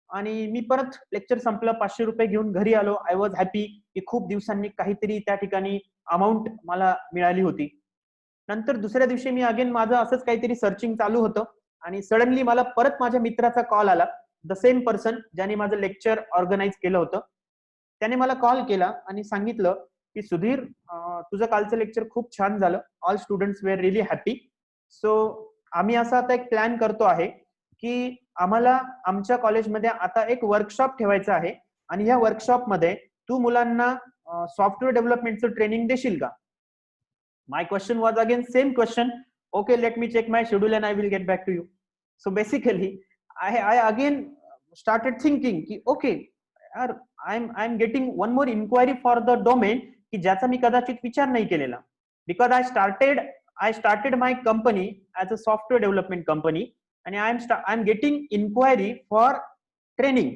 आणि मी परत लेक्चर संपलं, ₹500 घेऊन घरी आलो. आय वॉज हॅपी की खूप दिवसांनी काहीतरी त्या ठिकाणी अमाऊंट मला मिळाली होती. नंतर दुसऱ्या दिवशी मी अगेन माझं असंच काहीतरी सर्चिंग चालू होतं आणि सडनली मला परत माझ्या मित्राचा कॉल आला. द सेम पर्सन ज्याने माझं लेक्चर ऑर्गनाईज केलं होतं. त्याने मला कॉल केला आणि सांगितलं की सुधीर तुझं कालचं लेक्चर खूप छान झालं. ऑल स्टुडंट्स वेर रिअली हॅपी. सो आम्ही असा आता एक प्लॅन करतो आहे की आम्हाला आमच्या कॉलेजमध्ये आता एक वर्कशॉप ठेवायचं आहे आणि ह्या वर्कशॉपमध्ये तू मुलांना सॉफ्टवेअर डेव्हलपमेंटचं ट्रेनिंग देशील का. My question was again same question. Okay, let me check my schedule and I will get back to you. So basically, I again started thinking कि okay, यार I'm getting one more inquiry for the domain कि ज्याचा मी कदाचित विचार नाही केलेला. Because I started my company as a software development company आणि I'm getting inquiry for training.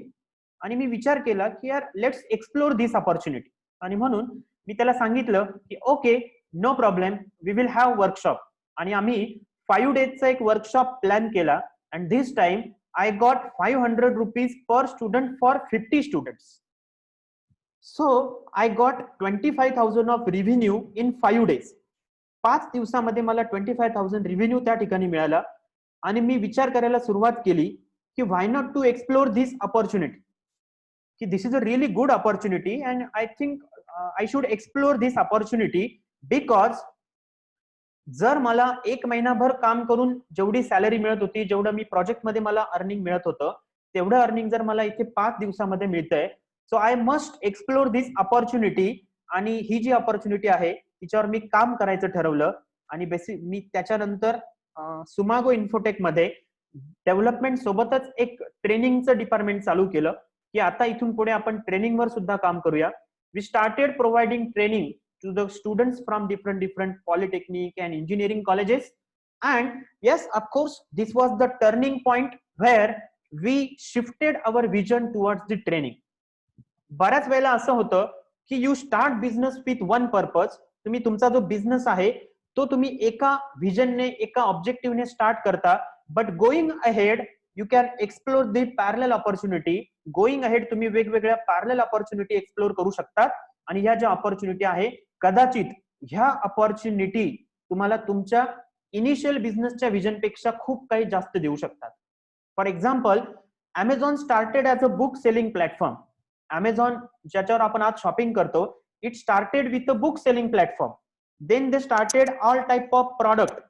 आणि मी विचार केला की यार लेट्स एक्सप्लोर दिस अपॉर्च्युनिटी. आणि म्हणून मी त्याला सांगितलं की okay no problem we will have workshop. आणि आम्ही 5 डेजचा एक वर्कशॉप प्लॅन केला and this time I got 500 rupees per student for 50 students. So I got 25,000 of revenue in 5 days. 5 दिवसामध्ये मला 25,000 रिव्हेन्यू त्या ठिकाणी मिळाला आणि मी विचार करायला सुरुवात केली की why not to explore this opportunity, की this is a really good opportunity and I think I should explore this opportunity. Because जर मला एक महिनाभर काम करून जेवढी सॅलरी मिळत होती, जेवढं मी प्रोजेक्टमध्ये मला अर्निंग मिळत होतं, तेवढं अर्निंग जर मला इथे 5 दिवसामध्ये मिळतंय, so I must explore this opportunity. आणि ही जी अपॉर्च्युनिटी आहे तिच्यावर मी काम करायचं ठरवलं आणि मी त्याच्यानंतर सुमागो इन्फोटेक मध्ये डेव्हलपमेंट सोबतच एक ट्रेनिंगचं डिपार्टमेंट चालू केलं की आता इथून पुढे आपण ट्रेनिंगवर सुद्धा काम करूया. We started providing training to the students from different polytechnic and engineering colleges. And yes, of course, this was the turning point where we shifted our vision towards the training. बऱ्याच वेळेला असं होतं की you start business with one purpose. तुम्ही तुमचा जो business आहे तो तुम्ही एका व्हिजनने, एका ऑब्जेक्टिव्हने स्टार्ट करता, but going ahead you can explore the parallel opportunity. Going ahead तुम्ही वेगवेगळ्या पॅरलल ऑपॉर्च्युनिटी एक्सप्लोर करू शकतात आणि ह्या ज्या ऑपॉर्च्युनिटी आहे कदाचित ह्या अपॉर्च्युनिटी तुम्हाला तुमच्या इनिशियल बिझनेसच्या व्हिजनपेक्षा खूप काही जास्त देऊ शकतात. For example, Amazon started as a book selling platform. Amazon ज्याच्यावर आपण आज शॉपिंग करतो, it started with a book selling platform. Then they started all type of product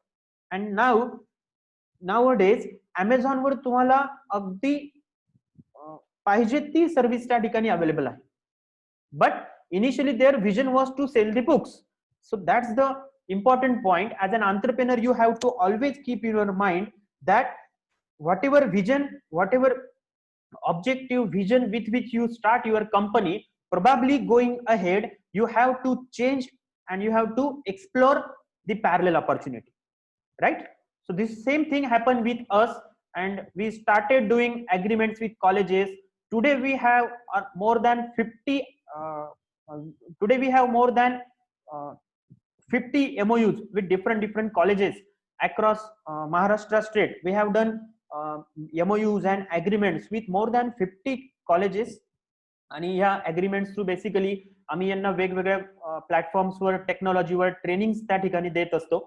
and now days Amazon वर तुम्हाला अगदी पाहिजे ती सर्व्हिस त्या ठिकाणी अवेलेबल आहे. But initially their vision was to sell the books. So that's the important point. As an entrepreneur, you have to always keep in your mind that whatever vision, whatever objective vision with which you start your company, probably going ahead you have to change and you have to explore the parallel opportunity, right? So this same thing happened with us and we started doing agreements with colleges. Today we have more than 50 today we have more than 50 MOUs with different colleges across Maharashtra state. We have done MOUs and agreements with more than 50 colleges आणि ह्या agreements through basically आम्ही यांना वेगवेगळ्या प्लॅटफॉर्म्सवर, टेक्नॉलॉजीवर training त्या ठिकाणी देत असतो.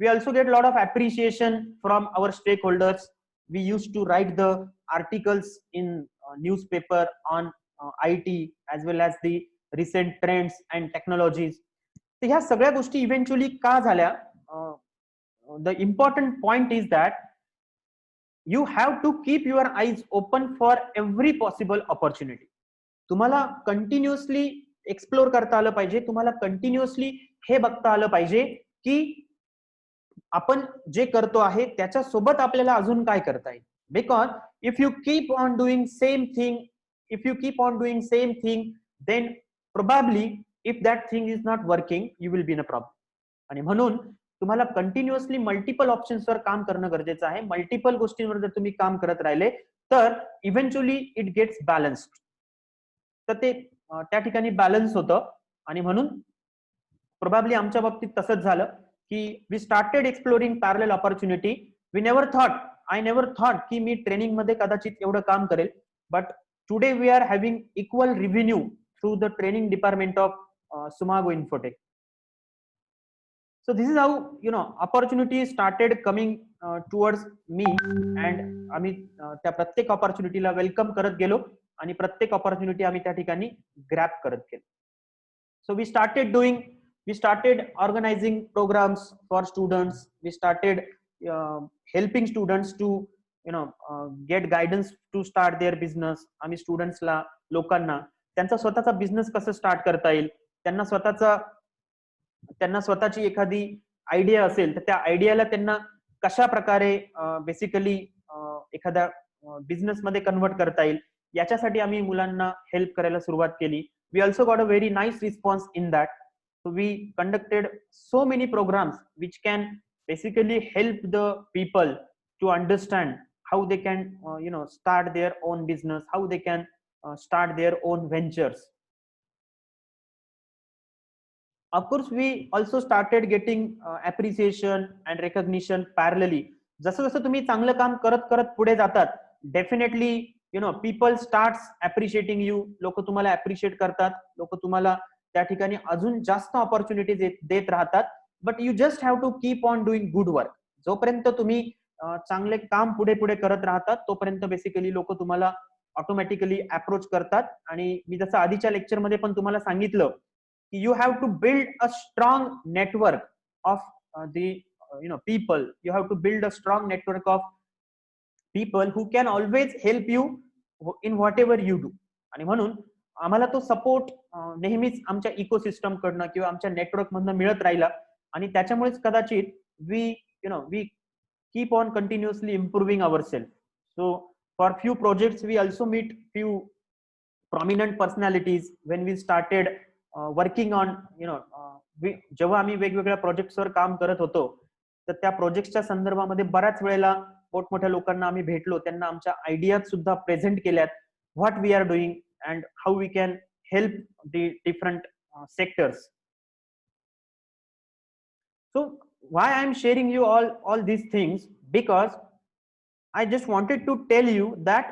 We also get a lot of appreciation from our stakeholders. We used to write the articles in newspaper on IT as well as the recent trends and technologies. तर ह्या सगळ्या गोष्टी इव्हेंच्युअली का झाल्या? The important point is that you have to keep your eyes open for every possible opportunity. तुम्हाला continuously explore करता आलं पाहिजे, तुम्हाला कंटिन्युअसली हे बघता आलं पाहिजे की आपण जे करतो आहे त्याच्या सोबत आपल्याला अजून काय करता येईल. Because if you keep on doing same thing, then probably if that thing is not working you will be in a problem. आणि म्हणून तुम्हाला कंटिन्युअसली मल्टिपल ऑप्शन्सवर काम करणं गरजेचं आहे. मल्टिपल गोष्टींवर जर तुम्ही काम करत राहिले तर इव्हेंच्युअली इट गेट्स बॅलन्स्ड. तर ते त्या ठिकाणी बॅलन्स होतं आणि म्हणून प्रोबॅबली आमच्या बाबतीत तसंच झालं की we started exploring parallel opportunity. I never thought की मी ट्रेनिंग मध्ये कदाचित एवढं काम करेल, but today we are having equal revenue through the training department of Sumago Infotech. So this is how opportunities started coming towards me and आम्ही त्या प्रत्येक ऑपॉर्च्युनिटीला वेलकम करत गेलो आणि प्रत्येक ऑपॉर्च्युनिटी आम्ही त्या ठिकाणी ग्रॅब करत गेलो. So we started organizing programs for students. We started helping students to get guidance to start their business. आम्ही स्टुडंट्सला, लोकांना त्यांचा स्वतःचा बिझनेस कसं स्टार्ट करता येईल, त्यांना स्वतःची एखादी आयडिया असेल तर त्या आयडियाला त्यांना कशा प्रकारे बेसिकली एखाद्या बिझनेस मध्ये कन्वर्ट करता येईल याच्यासाठी आम्ही मुलांना हेल्प करायला सुरुवात केली. We also got a very nice response in that. So we conducted so many programs which can basically help the people to understand how they can start their own business, how they can start their own ventures. Of course, we also started getting appreciation and recognition parallelly. जसं जसं तुम्ही चांगलं काम करत करत पुढे जातात, definitely people starts appreciating you. लोक तुम्हाला अप्रिशिएट करतात, लोक तुम्हाला त्या ठिकाणी अजून जास्त ऑपॉर्च्युनिटीज देत राहतात. But you just have to keep on doing good work. जोपर्यंत तुम्ही चांगले काम पुढे पुढे करत राहतात, तोपर्यंत बेसिकली लोक तुम्हाला ऑटोमॅटिकली अप्रोच करतात. आणि मी जसं आधीच्या लेक्चरमध्ये पण तुम्हाला सांगितलं, you have to build a strong network of the people. You have to build a strong network of people who can always help you in whatever you do. आणि म्हणून आम्हाला तो सपोर्ट नेहमीच आमच्या इकोसिस्टम कडनं किंवा आमच्या नेटवर्क मधनं मिळत राहिला. आणि त्याच्यामुळेच कदाचित we keep on continuously improving ourselves. So for few projects we also meet few prominent personalities when we started working on जेव्हा आम्ही वेगवेगळ्या प्रोजेक्ट्सवर काम करत होतो, तर त्या प्रोजेक्टच्या संदर्भामध्ये बऱ्याच वेळेला मोठमोठ्या लोकांना आम्ही भेटलो, त्यांना आमच्या आयडियाज सुद्धा प्रेझेंट केल्यात, what we are doing and how we can help the different sectors. So why I am sharing you all these things, because I just wanted to tell you that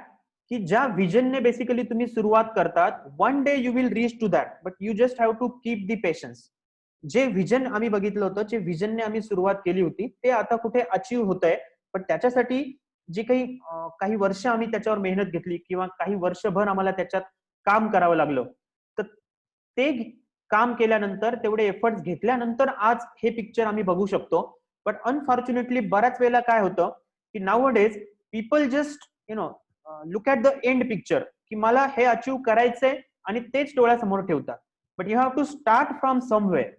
की ज्या विजनने basically तुम्ही सुरुवात करतात, one day you will reach to that, but you just have to keep the patience. जे vision आम्ही बघितलं होतं, जे विजनने आम्ही सुरुवात केली होती, ते आता कुठे अचीव्ह होत आहे. पण त्याच्यासाठी जी काही वर्ष आम्ही त्याच्यावर मेहनत घेतली किंवा काही वर्षभर आम्हाला त्याच्यात काम करावं लागलं, तर ते काम केल्यानंतर, तेवढे एफर्ट्स घेतल्यानंतर आज हे पिक्चर आम्ही बघू शकतो. बट अनफॉर्च्युनेटली बऱ्याच वेळेला काय होतं की nowadays people just look at the end picture, की मला हे अचीव्ह करायचंय आणि तेच डोळ्यासमोर ठेवतात. But you have to start from somewhere.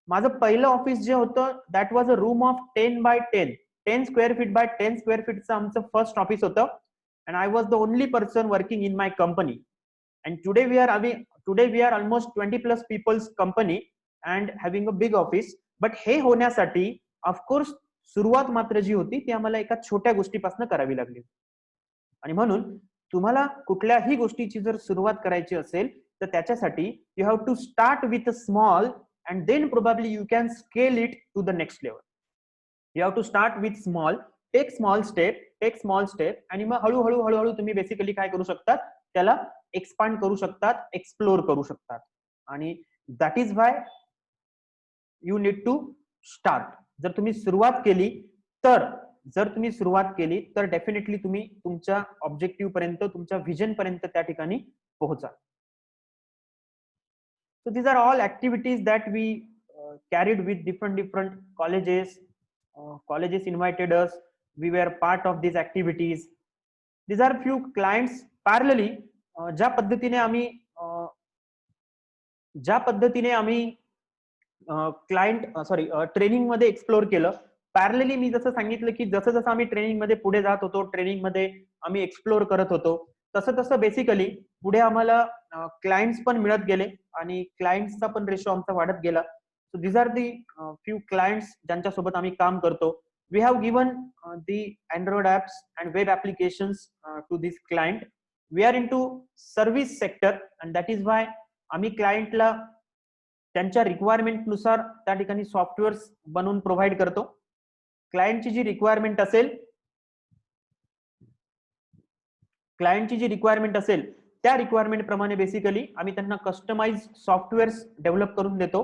माझं पहिलं ऑफिस जे होतं, that was a room of 10x10, 10 square feet by 10 square फीटचं आमचं फर्स्ट ऑफिस होतं. And I was the only person working in my company. And today we are almost 20+ peoples company and having a big office. But हे होण्यासाठी of course सुरुवात मात्र जी होती ती आम्हाला एका छोट्या गोष्टीपासून करावी लागली. आणि म्हणून तुम्हाला कुठल्याही गोष्टीची जर सुरुवात करायची असेल, तर त्याच्यासाठी you have to start with small and then probably you can scale it to the next level. You have to start with small, take small step आणि मग हळूहळू हळूहळू तुम्ही बेसिकली काय करू शकतात, त्याला एक्सपांड करू शकतात, एक्सप्लोर करू शकतात. आणि that is why you need to start. जर तुम्ही सुरुवात केली तर डेफिनेटली तुम्ही तुमच्या ऑब्जेक्टिव्ह पर्यंत, तुमच्या व्हिजन पर्यंत त्या ठिकाणी पोहोचाल. So these are all activities that we carried with different colleges. Colleges invited us. We were part of these activities. These are few clients parallelly. ज्या पद्धतीने आम्ही ट्रेनिंग मध्ये एक्सप्लोर केलं. पॅरलली मी जसं सांगितलं की जसं जसं आम्ही ट्रेनिंग मध्ये पुढे जात होतो, ट्रेनिंग मध्ये आम्ही एक्सप्लोर करत होतो, तसं तसं बेसिकली पुढे आम्हाला क्लायंट्स पण मिळत गेले आणि क्लायंट्सचा पण रेशो आमचा वाढत गेला. So these are the few clients ज्यांच्यासोबत आम्ही काम करतो. We have given the Android apps and web applications to this client. We are in to service sector and that is why आम्ही क्लायंटला त्यांच्या रिक्वायरमेंट नुसार त्या ठिकाणी सॉफ्टवेअर बनवून प्रोव्हाइड करतो. क्लायंटची जी रिक्वायरमेंट असेल त्या रिक्वायरमेंट प्रमाणे बेसिकली आम्ही त्यांना कस्टमाइज सॉफ्टवेअर डेव्हलप करून देतो.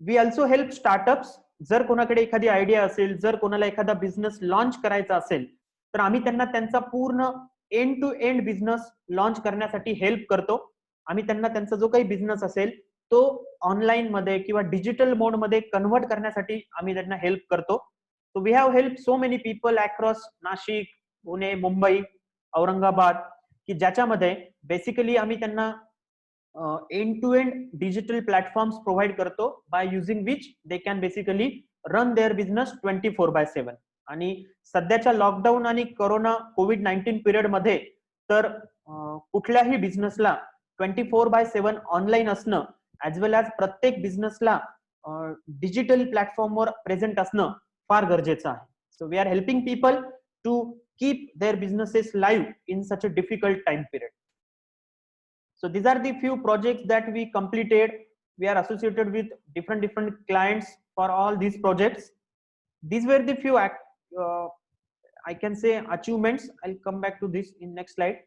We also help startups. जर कोणाकडे एखादी आयडिया असेल, जर कोणाला एखादा बिझनेस लॉन्च करायचा असेल, तर आम्ही त्यांना त्यांचा पूर्ण end to end business launch करण्यासाठी हेल्प करतो. आम्ही त्यांना त्यांचा जो काही बिझनेस असेल तो ऑनलाईन मध्ये किंवा डिजिटल मोड मध्ये कन्व्हर्ट करण्यासाठी आम्ही त्यांना हेल्प करतो. So we have help so many people across Nashik, Pune, Mumbai, Aurangabad, की ज्याच्यामध्ये बेसिकली आम्ही त्यांना end to end digital platforms provide करतो, by using which they can basically run their business 24/7. आणि सध्याच्या लॉकडाऊन आणि कोरोना कोविड-19 पिरियड मध्ये तर कुठल्याही बिझनेसला 24/7 ऑनलाईन असणं, ऍज वेल ऍज प्रत्येक बिझनेसला डिजिटल प्लॅटफॉर्मवर प्रेझेंट असणं फार गरजेचं आहे. So we are helping people to keep their businesses live in such a difficult time period. So these are the few projects that we completed We are associated with different clients for all these projects. These were the few I can say achievements. I'll come back to this in next slide.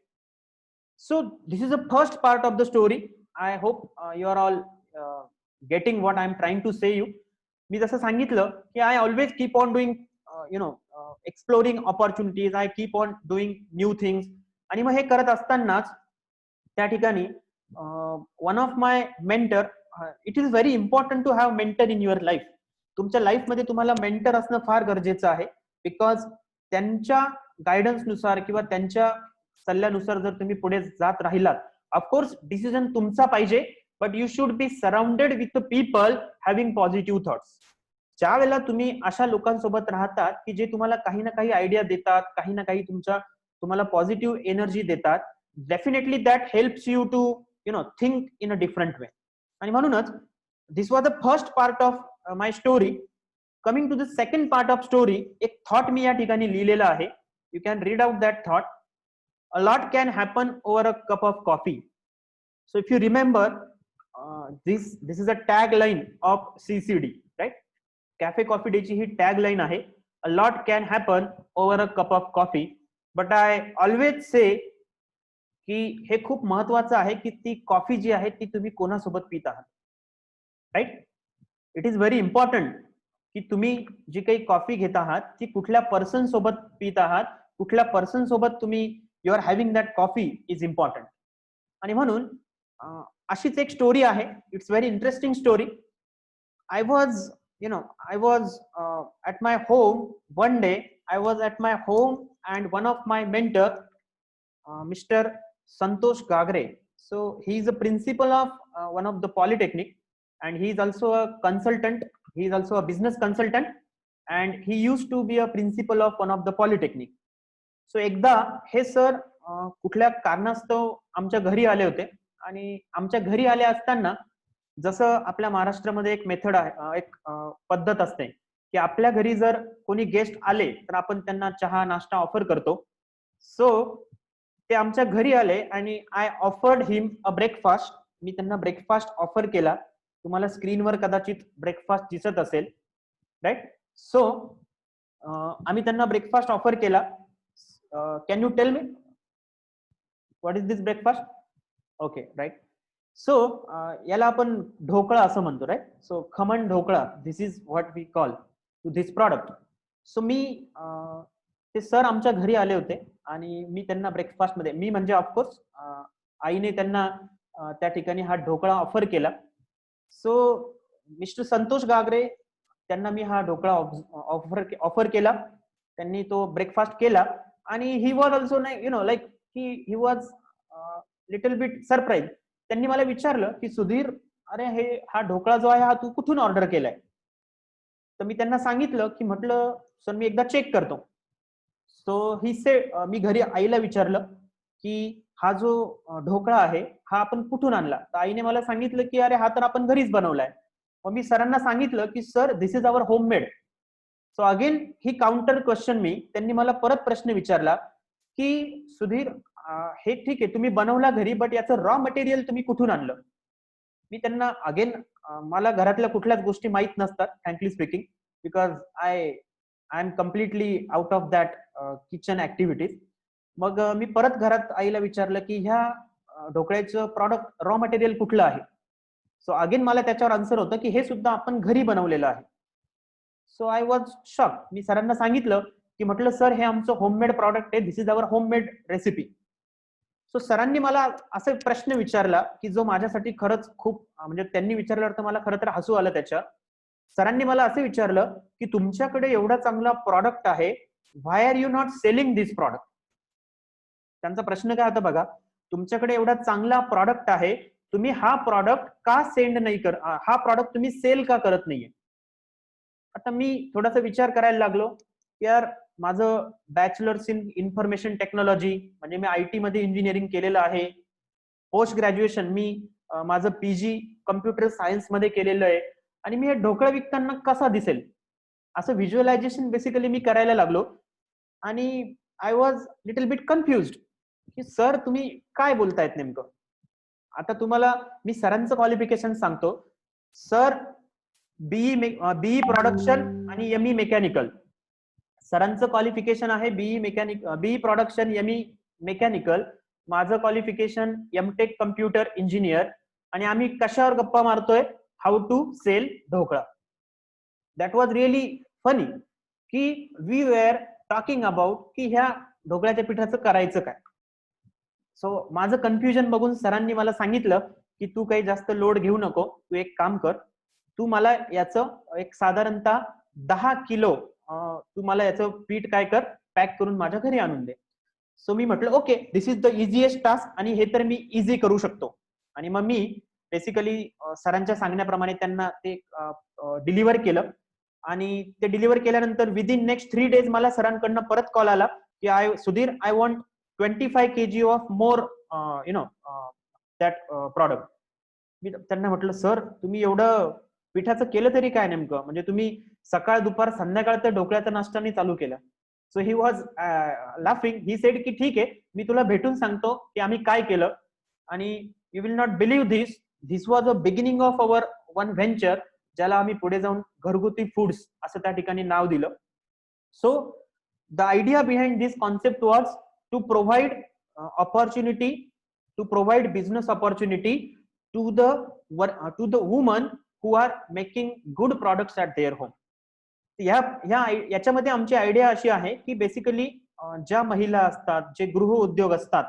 So this is the first part of the story. I hope you are all getting what I'm trying to say you. मी जसं सांगितलं की I always keep on doing exploring opportunities. I keep on doing new things. आणि मग हे करत असतानाच त्या ठिकाणी one of my mentor, it is very important to have mentor in your life. तुमच्या लाईफ मध्ये तुम्हाला मेंटर असणं फार गरजेचं आहे, बिकॉज त्यांच्या गायडन्स नुसार किंवा त्यांच्या सल्ल्यानुसार जर तुम्ही पुढे जात राहिलात, ऑफकोर्स डिसिजन तुमचा पाहिजे, but you should be surrounded with people having positive thoughts. ज्या वेळेला तुम्ही अशा लोकांसोबत राहतात की जे तुम्हाला काही ना काही आयडिया देतात, काही ना काही तुम्हाला पॉझिटिव्ह एनर्जी देतात, definitely that helps you to think in a different way. आणि म्हणूनच this was the first part of my story. Coming to the second part of story, एक थॉट मी या ठिकाणी लिहिलेला आहे. You can read out that thought. A lot can happen over a cup of coffee. So if you remember, this is a tagline of CCD, right? Cafe Coffee Day ची ही tagline आहे. A lot can happen over a cup of coffee. But I always say की हे खूप महत्वाचं आहे की ती coffee जी आहे ती तुम्ही कोणासोबत पित आहात, right? It is very important की तुम्ही जी काही कॉफी घेत आहात ती कुठल्या पर्सन सोबत पित आहात, कुठल्या पर्सन सोबत तुम्ही you are having that coffee is important. आणि म्हणून अशीच एक स्टोरी आहे. It's very interesting story. I was at my home one day. I was at my home and one of my mentor, Mr. Santosh Gagre. So he is a principal of one of the polytechnic, and he is also a consultant. He is also a business consultant, and he used to be a principal of one of the polytechnic. So एकदा हे sir कुठल्या कारणास्तव आमच्या घरी आले होते. आणि आमच्या घरी आले असताना जसं आपल्या महाराष्ट्रामध्ये एक मेथड आहे, एक पद्धत असते की आपल्या घरी जर कोणी गेस्ट आले तर आपण त्यांना चहा नाश्ता ऑफर करतो. सो ते आमच्या घरी आले आणि I offered him a breakfast. मी त्यांना ब्रेकफास्ट ऑफर केला. तुम्हाला स्क्रीनवर कदाचित ब्रेकफास्ट दिसत असेल, राईट? सो आम्ही त्यांना ब्रेकफास्ट ऑफर केला. Can you tell me what is this breakfast? Okay, right. So याला आपण ढोकळा असं म्हणतो, right? So khaman dhokla, this is what we call to this product. So ते सर आमच्या घरी आले होते आणि मी त्यांना ब्रेकफास्ट मध्ये, मी म्हणजे ऑफकोर्स आईने त्यांना त्या ठिकाणी हा ढोकळा ऑफर केला. सो मिस्टर संतोष गागरे, त्यांना मी हा ढोकळा ऑफर केला. त्यांनी तो ब्रेकफास्ट केला आणि he was also like he was little bit surprise. त्यांनी मला विचारलं की सुधीर, अरे हा ढोकळा जो आहे हा तू कुठून ऑर्डर केलाय? तर मी त्यांना सांगितलं की म्हटलं सर मी एकदा चेक करतो. सो ही से मी घरी आईला विचारलं की हा जो ढोकळा आहे हा आपण कुठून आणला? तर आईने मला सांगितलं की अरे हा तर आपण घरीच बनवलाय. मग मी सरांना सांगितलं की sir this is our homemade. So again he counter question me, त्यांनी मला परत प्रश्न विचारला की सुधीर हे ठीक आहे तुम्ही बनवला घरी, बट याचं रॉ मटेरियल तुम्ही कुठून आणलं? मी त्यांना अगेन, मला घरातल्या कुठल्याच गोष्टी माहित नसतात frankly speaking, because I am completely out of that kitchen activities. मग मी परत घरात आईला विचारलं की ह्या ढोकळ्याचं प्रॉडक्ट रॉ मटेरियल कुठलं आहे? सो अगेन मला त्याच्यावर आन्सर होतं की हे सुद्धा आपण घरी बनवलेलं आहे. So I was shock. मी सरांना सांगितलं की म्हटलं सर हे आमचं होममेड प्रॉडक्ट आहे, this is our homemade recipe. So सरांनी मला असा प्रश्न विचारला की जो माझ्यासाठी खरंच खूप, म्हणजे त्यांनी विचारल्यावर तर मला खरं तर हसू आलं त्याच्या. सरांनी मला असं विचारलं की तुमच्याकडे एवढा चांगला प्रॉडक्ट आहे, why are you not selling this product? त्यांचा प्रश्न काय होता बघा, तुमच्याकडे एवढा चांगला प्रॉडक्ट आहे, तुम्ही हा प्रॉडक्ट का सेंड नाही हा प्रॉडक्ट तुम्ही सेल का करत नाहीये? आता मी थोडासा विचार करायला लागलो, यार माझं बॅचलर्स इन इन्फॉर्मेशन टेक्नॉलॉजी, म्हणजे मी IT मध्ये इंजिनिअरिंग केलेलं आहे. पोस्ट ग्रॅज्युएशन मी माझं PG कम्प्युटर सायन्स मध्ये केलेलं आहे, आणि मी हे ढोकळा विकताना कसा दिसेल असं व्हिज्युअलायझेशन बेसिकली मी करायला लागलो. आणि I was little bit confused की सर तुम्ही काय बोलतायत नेमकं? आता तुम्हाला मी सरांचं क्वालिफिकेशन सांगतो. सर बीई प्रोडक्शन आणि एमई मेकॅनिकल. सरांचं क्वालिफिकेशन आहे बीई प्रोडक्शन एमई मेकॅनिकल. माझं क्वालिफिकेशन एमटेक कम्प्युटर इंजिनियर. आणि आम्ही कशावर गप्पा मारतोय? How to sell dhokla. That was really funny की वी वेअर टॉकिंग अबाउट की ह्या ढोकळ्याच्या पिठाचं करायचं काय. सो माझं कन्फ्युजन बघून सरांनी मला सांगितलं की तू काही जास्त लोड घेऊ नको, तू एक काम कर, तू मला याचं एक साधारणतः 10 किलो तू मला याचं पीठ काय कर, पॅक करून माझ्या घरी आणून दे. सो मी म्हटलं okay, this is the easiest task आणि हे तर मी इझी करू शकतो. आणि मग मी बेसिकली सरांच्या सांगण्याप्रमाणे त्यांना ते डिलिव्हर केलं. आणि ते डिलिव्हर केल्यानंतर विदिन नेक्स्ट 3 days मला सरांकडनं परत कॉल आला की Sudhir, I want 25 kg of more that product. मी त्यांना म्हटलं सर तुम्ही एवढं पिठाचं केलं तरी काय नेमकं, म्हणजे तुम्ही सकाळ दुपार संध्याकाळ तर ढोकळ्याचा नाश्ता चालू केला. So he was laughing. He said की ठीक आहे, मी तुला भेटून सांगतो की आम्ही काय केलं. आणि you will not believe this was a beginning of our one venture, ज्याला आम्ही पुढे जाऊन घरगुती फूड्स असं त्या ठिकाणी नाव दिलं. So the idea behind this concept was to provide opportunity, to provide business opportunity to the women who are making good products at their home. याच्यामध्ये आमची आयडिया अशी आहे की बेसिकली ज्या महिला असतात, जे गृह उद्योग असतात,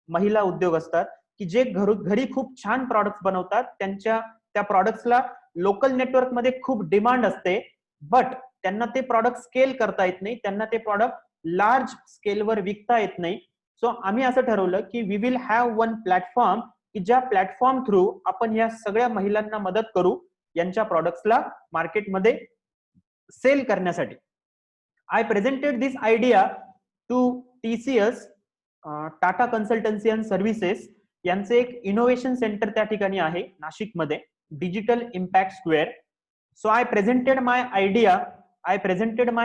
महिला उद्योग असतात की जे घरी खूप छान प्रॉडक्ट्स बनवतात, त्या प्रॉडक्ट्सला लोकल नेटवर्क मध्ये खूप डिमांड असते, बट त्यांना ते प्रॉडक्ट स्केल करता येत नाही, त्यांना ते प्रॉडक्ट लार्ज स्केलवर विकता येत नाही. सो आम्ही असं ठरवलं की we will have one platform, की ज्या प्लॅटफॉर्म थ्रू आपण या सगळ्या महिलांना मदत करू यांच्या प्रॉडक्ट्सला मार्केटमध्ये सेल करण्यासाठी. I presented this idea to TCS, Tata consultancy and services. यांचे एक इनोव्हेशन सेंटर त्या ठिकाणी आहे नाशिकमध्ये, digital impact square. So I presented my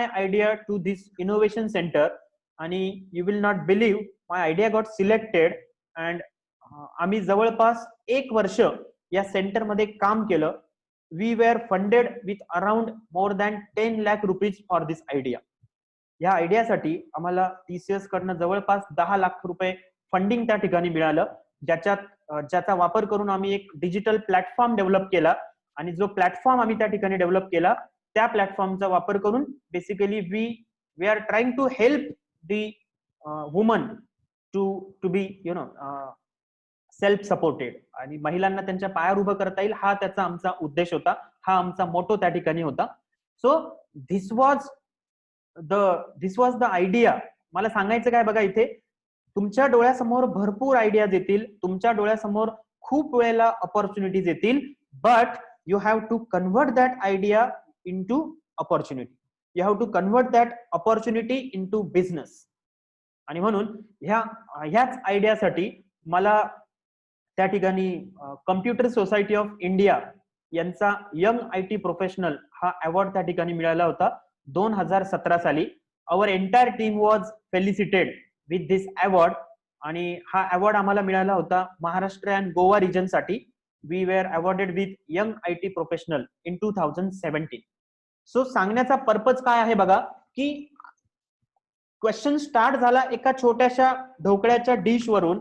idea to this innovation centre. आणि you will not believe, my idea got selected. And आम्ही जवळपास 1 वर्ष या सेंटरमध्ये काम केलं. We were funded with around more than 10 lakh rupees for this idea. या आयडियासाठी आम्हाला TCS कडनं जवळपास 10 लाख रुपये फंडिंग त्या ठिकाणी मिळालं, ज्याचा वापर करून आम्ही एक डिजिटल प्लॅटफॉर्म डेव्हलप केला. आणि जो प्लॅटफॉर्म आम्ही त्या ठिकाणी डेव्हलप केला, त्या प्लॅटफॉर्मचा वापर करून basically we are trying to help the women to be self supported, आणि महिलांना त्यांच्या पायावर उभं करता येईल, हा त्याचा आमचा उद्देश होता, हा आमचा मोटो त्या ठिकाणी होता. So this was the idea. मला सांगायचं काय बघा, इथे तुमच्या डोळ्यासमोर भरपूर आयडियाज येतील, तुमच्या डोळ्यासमोर खूप वेळेला ऑपॉर्च्युनिटीज येतील, but you have to convert that idea into opportunity. You have to convert that opportunity into business. आणि म्हणून ह्याच आयडियासाठी मला त्या ठिकाणी कम्प्युटर सोसायटी ऑफ इंडिया यांचा यंग IT प्रोफेशनल हा अवॉर्ड त्या ठिकाणी मिळाला होता 2017 साली. Our entire team was felicitated with this award. आणि हा अवॉर्ड आम्हाला मिळाला होता महाराष्ट्र अँड गोवा रिजन साठी. We were awarded with young IT professional in 2017. So सांगण्याचा पर्पज काय आहे बघा, की क्वेश्चन स्टार्ट झाला एका छोट्याशा ढोकळ्याच्या डिश वरून,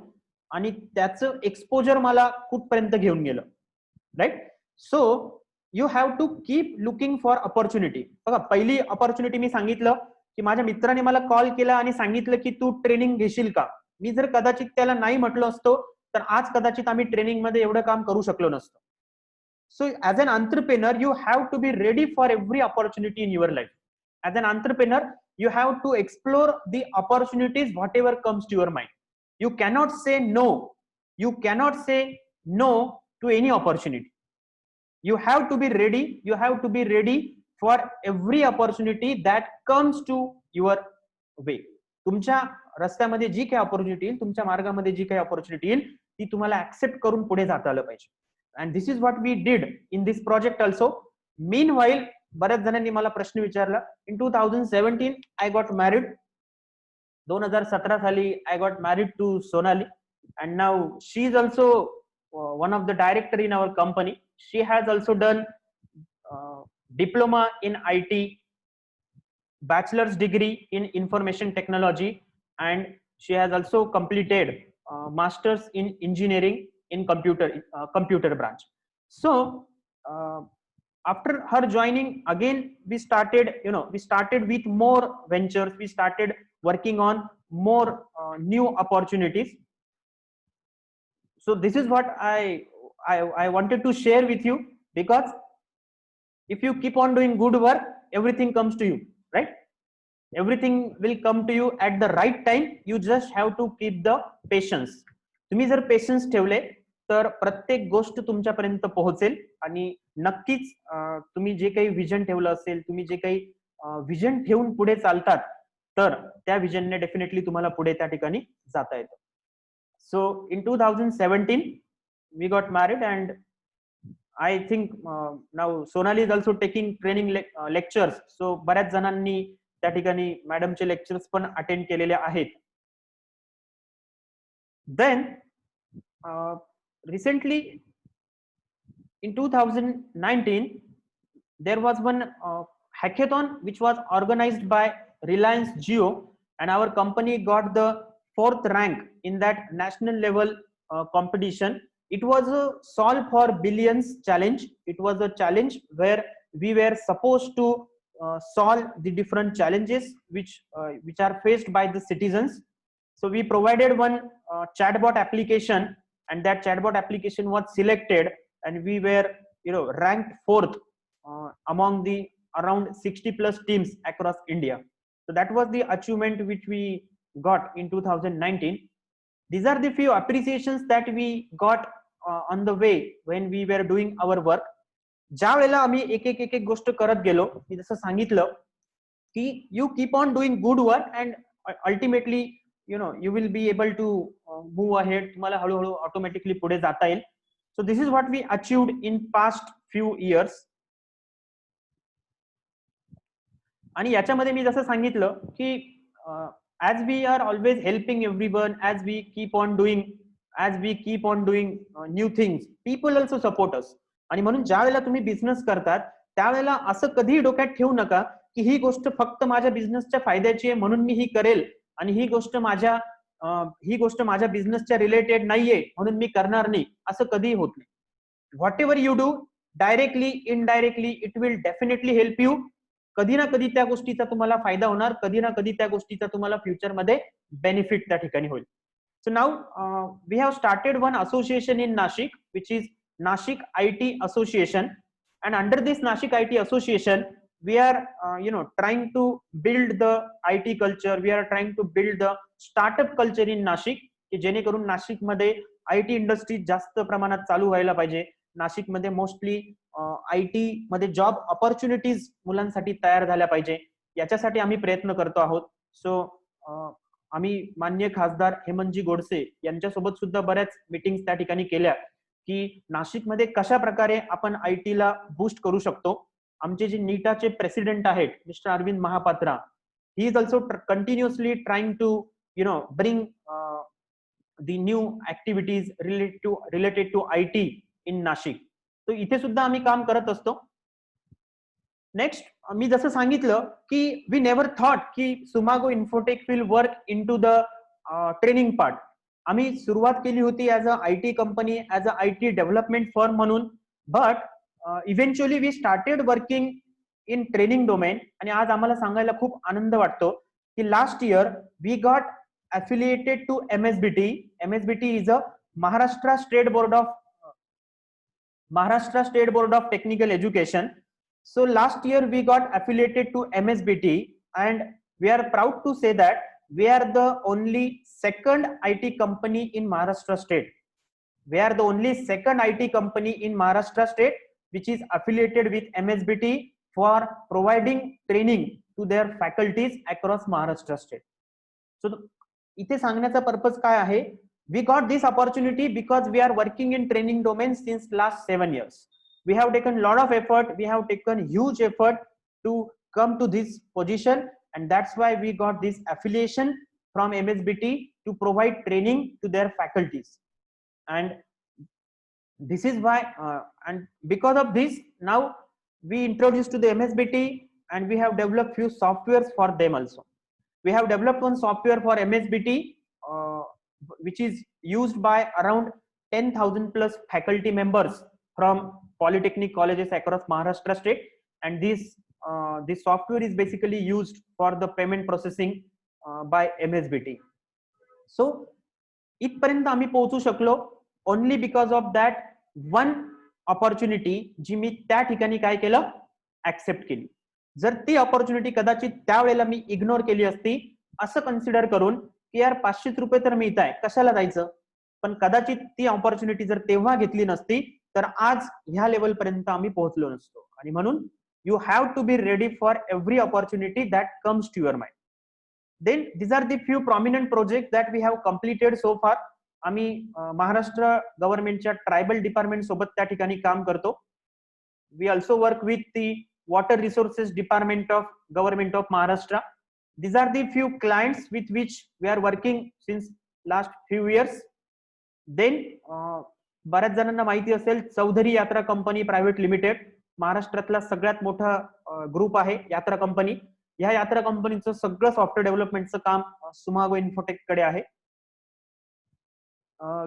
आणि त्याचं एक्सपोजर मला कुठपर्यंत घेऊन गेलं, right. So you have to keep looking for opportunity. बघा, पहिली ऑपॉर्च्युनिटी मी सांगितलं की माझ्या मित्राने मला कॉल केला आणि सांगितलं की तू ट्रेनिंग घेशील का. मी जर कदाचित त्याला नाही म्हटलं असतो तर आज कदाचित आम्ही ट्रेनिंग मध्ये एवढं काम करू शकलो नसतो. So as an entrepreneur you have to be ready for every opportunity in your life. As an entrepreneur you have to explore the opportunities whatever comes to your mind. You cannot say no. You cannot say no to any opportunity. You have to be ready. You have to be ready for every opportunity that comes to your way. तुमच्या रस्त्यामध्ये जी काही opportunity येईल, तुमच्या मार्गामध्ये जी काही opportunity येईल, ती तुम्हाला accept करून पुढे जाता आलं पाहिजे. And this is what we did in this project also. Meanwhile, बऱ्याच जणांनी मला प्रश्न विचारला. In 2017 I got married. 2017 साली I got married to Sonali, and now she is also one of the director in our company. She has also done diploma in IT, bachelor's degree in information technology, and she has also completed masters in engineering in computer branch. So after her joining, again we started, we started with more ventures, we started working on more new opportunities. So this is what I wanted to share with you, because if you keep on doing good work, everything comes to you, right? Everything will come to you at the right time. You just have to keep the patience. तुम्ही जर patience ठेवले तर प्रत्येक गोष्ट तुमच्यापर्यंत पोहोचेल. आणि नक्कीच तुम्ही जे काही विजन ठेवलं असेल, तुम्ही जे काही विजन ठेवून पुढे चालतात, तर त्या विजनने डेफिनेटली तुम्हाला पुढे त्या ठिकाणी जाता येतं. So in 2017 we got married, and I think now Sonali is also taking training lectures. So बऱ्याच जणांनी त्या ठिकाणी मॅडमचे लेक्चर्स पण अटेंड केलेले आहेत. Then recently in 2019 there was one hackathon which was organized by Reliance Jio, and our company got the 4th rank in that national level competition. It was a solve for billions challenge. It was a challenge where we were supposed to solve the different challenges which are faced by the citizens. So we provided one chatbot application, and that chatbot application was selected, and we were ranked 4th among the around 60 plus teams across India. So that was the achievement which we got in 2019. These are the few appreciations that we got on the way when we were doing our work. ज्या वेळेला आम्ही एक एक गोष्ट करत गेलो, मी जसं सांगितलं की you keep on doing good work and ultimately you will be able to move ahead. तुम्हाला हळूहळू ऑटोमॅटिकली पुढे जाता येईल. So this is what we achieved in past few years. आणि याच्यामध्ये मी जसं सांगितलं की as we are always helping everyone, as we keep on doing new things, people also support us. आणि म्हणून ज्या वेळेला तुम्ही बिझनेस करतात त्यावेळेला असं कधीही डोक्यात ठेवू नका की ही गोष्ट फक्त माझ्या बिझनेसच्या फायद्याची आहे म्हणून मी ही करेल, आणि ही गोष्ट माझ्या बिझनेसच्या रिलेटेड नाहीये म्हणून मी करणार नाही, असं कधीही होत नाही. What ever you do, directly indirectly, it will definitely help you. कधी ना कधी त्या गोष्टीचा तुम्हाला फायदा होणार, कधी ना कधी त्या गोष्टीचा तुम्हाला फ्युचरमध्ये बेनिफिट त्या ठिकाणी होईल. So now we have started one association in Nashik which is Nashik IT Association, and under this Nashik IT Association we are trying to build the IT culture, we are trying to build the startup culture in Nashik, की जेणेकरून नाशिक मध्ये IT industry जास्त प्रमाणात चालू व्हायला पाहिजे. नाशिक मध्ये mostly IT मध्ये जॉब ऑपॉर्च्युनिटीज मुलांसाठी तयार झाल्या पाहिजे, याच्यासाठी आम्ही प्रयत्न करतो आहोत. सो आम्ही माननीय खासदार हेमंतजी गोडसे यांच्यासोबत सुद्धा बऱ्याच मीटिंग्स त्या ठिकाणी केल्या की नाशिकमध्ये कशा प्रकारे आपण IT ला बूस्ट करू शकतो. आमचे जे नीटाचे प्रेसिडेंट आहेत mister Arvind Mahapatra, he is also continuously trying to bring the new activities related to IT in Nashik. तो इथे सुद्धा आम्ही काम करत असतो. नेक्स्ट, मी जसं सांगितलं की वी नेव्हर थॉट की Sumago infotech will work in to the training part. आम्ही सुरुवात केली होती as a IT company, as a IT development firm म्हणून, but eventually we started working in training domain. आणि आज आम्हाला सांगायला खूप आनंद वाटतो की last year we got affiliated to MSBT. MSBT is a Maharashtra State Board of Technical Education. So last year we got affiliated to MSBT, and we are proud to say that we are the only second IT company in Maharashtra state. We are the only second IT company in Maharashtra state which is affiliated with MSBT for providing training to their faculties across Maharashtra state. So इथे सांगण्याचा purpose काय आहे, we got this opportunity because we are working in training domain since last 7 years. We have taken lot of effort, we have taken huge effort to come to this position, and that's why we got this affiliation from MSBT to provide training to their faculties. And This is why, and because of this, now we introduced to the MSBT, and we have developed few softwares for them also. We have developed one software for MSBT, which is used by around 10,000 plus faculty members from polytechnic colleges across Maharashtra state, and this software is basically used for the payment processing by MSBT. So इथपर्यंत आम्ही पोहोचू शकलो only because of that one opportunity जी मी त्या ठिकाणी काय केलं, ऍक्सेप्ट केली. जर ती ऑपॉर्च्युनिटी कदाचित त्यावेळेला मी इग्नोर केली असती, असं कन्सिडर करून की यार 500 रुपये तर मिळत आहे, कशाला जायचं, पण कदाचित ती ऑपॉर्च्युनिटी जर तेव्हा घेतली नसती तर आज ह्या लेवल पर्यंत आम्ही पोहोचलो नसतो. आणि म्हणून you have to be ready for every opportunity that comes to your mind. Then these are the few prominent projects that we have completed so far. आम्ही महाराष्ट्र गव्हर्नमेंटच्या ट्रायबल डिपार्टमेंट सोबत त्या ठिकाणी काम करतो. We also work with the water resources department of government of Maharashtra. These are the few clients with which we are working since last few years. Then बऱ्याच जणांना माहिती असेल, चौधरी यात्रा कंपनी प्रायव्हेट लिमिटेड महाराष्ट्रातला सगळ्यात मोठा ग्रुप आहे यात्रा कंपनी. या यात्रा कंपनीचं सगळं सॉफ्टवेअर डेव्हलपमेंटचं काम सुमागो इन्फोटेक कडे आहे.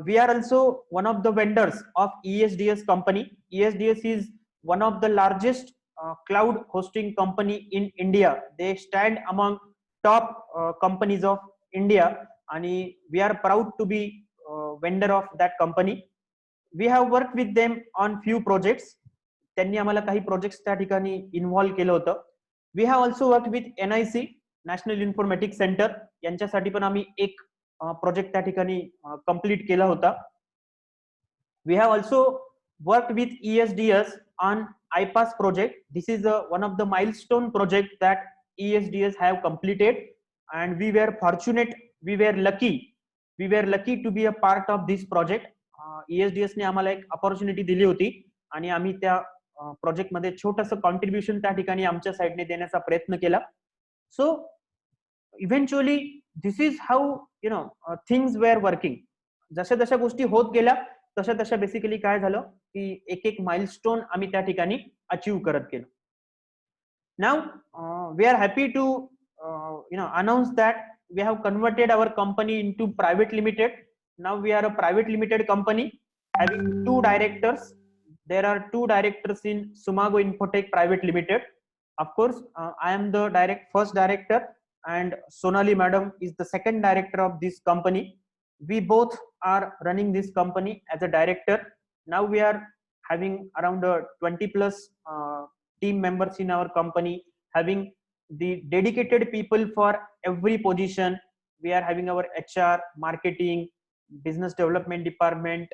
We are also one of the vendors of ESDS company. ESDS is one of the largest cloud hosting company in India. They stand among top companies of India, and we are proud to be vendor of that company. We have worked with them on few projects. त्यांनी आम्हाला काही projects त्या ठिकाणी involve केलं होतं. We have also worked with NIC, National Informatics Center. यांच्यासाठी पण आम्ही एक प्रोजेक्ट त्या ठिकाणी कंप्लीट केला होता. We have also worked with ESDS on IPAS project. This is one of the milestone project that ESDS have completed, and we were fortunate, we were lucky to be a part of this project. ESDS ने आम्हाला एक opportunity दिली होती आणि आम्ही त्या project मध्ये छोटंसं कॉन्ट्रीब्युशन त्या ठिकाणी आमच्या साइडने देण्याचा प्रयत्न केला. So eventually this is how things were working. जशा जशा गोष्टी होत गेल्या तशा तशा बेसिकली काय झालं की एक एक माइलस्टोन आम्ही त्या ठिकाणी अचीव करत गेलो. Now we are happy to announce that we have converted our company into private limited. Now we are a private limited company having two directors. There are two directors in Sumago Infotech Private Limited. Of course, I am the first director, and Sonali madam is the second director of this company. We both are running this company as a director. Now we are having around 20 plus team members in our company, having the dedicated people for every position. We are having our HR, marketing, business development department.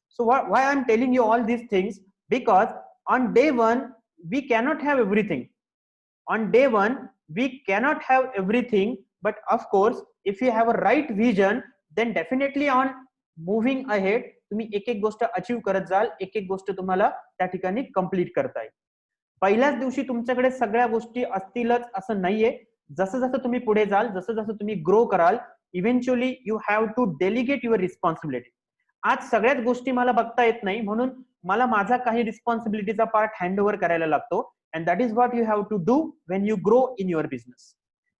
So why I'm telling you all these things, because on day one we cannot have everything. But of course if you have a right vision, then definitely on moving ahead तुम्ही एक एक गोष्ट achieve करत जाल, एक एक गोष्ट तुम्हाला त्या ठिकाणी कंप्लीट करता येईल. पहिल्याच दिवशी तुमच्याकडे सगळ्या गोष्टी असतीलच असं नाहीये. जसं जसं तुम्ही पुढे जाल, जसं जसं तुम्ही ग्रो कराल, eventually you have to delegate your responsibility. आज सगळ्याच गोष्टी मला बघता येत नाही, म्हणून मला माझा काही रिस्पॉन्सिबिलिटीचा पार्ट हँड ओव्हर करायला लागतो. And that is what you have to do when you grow in your business.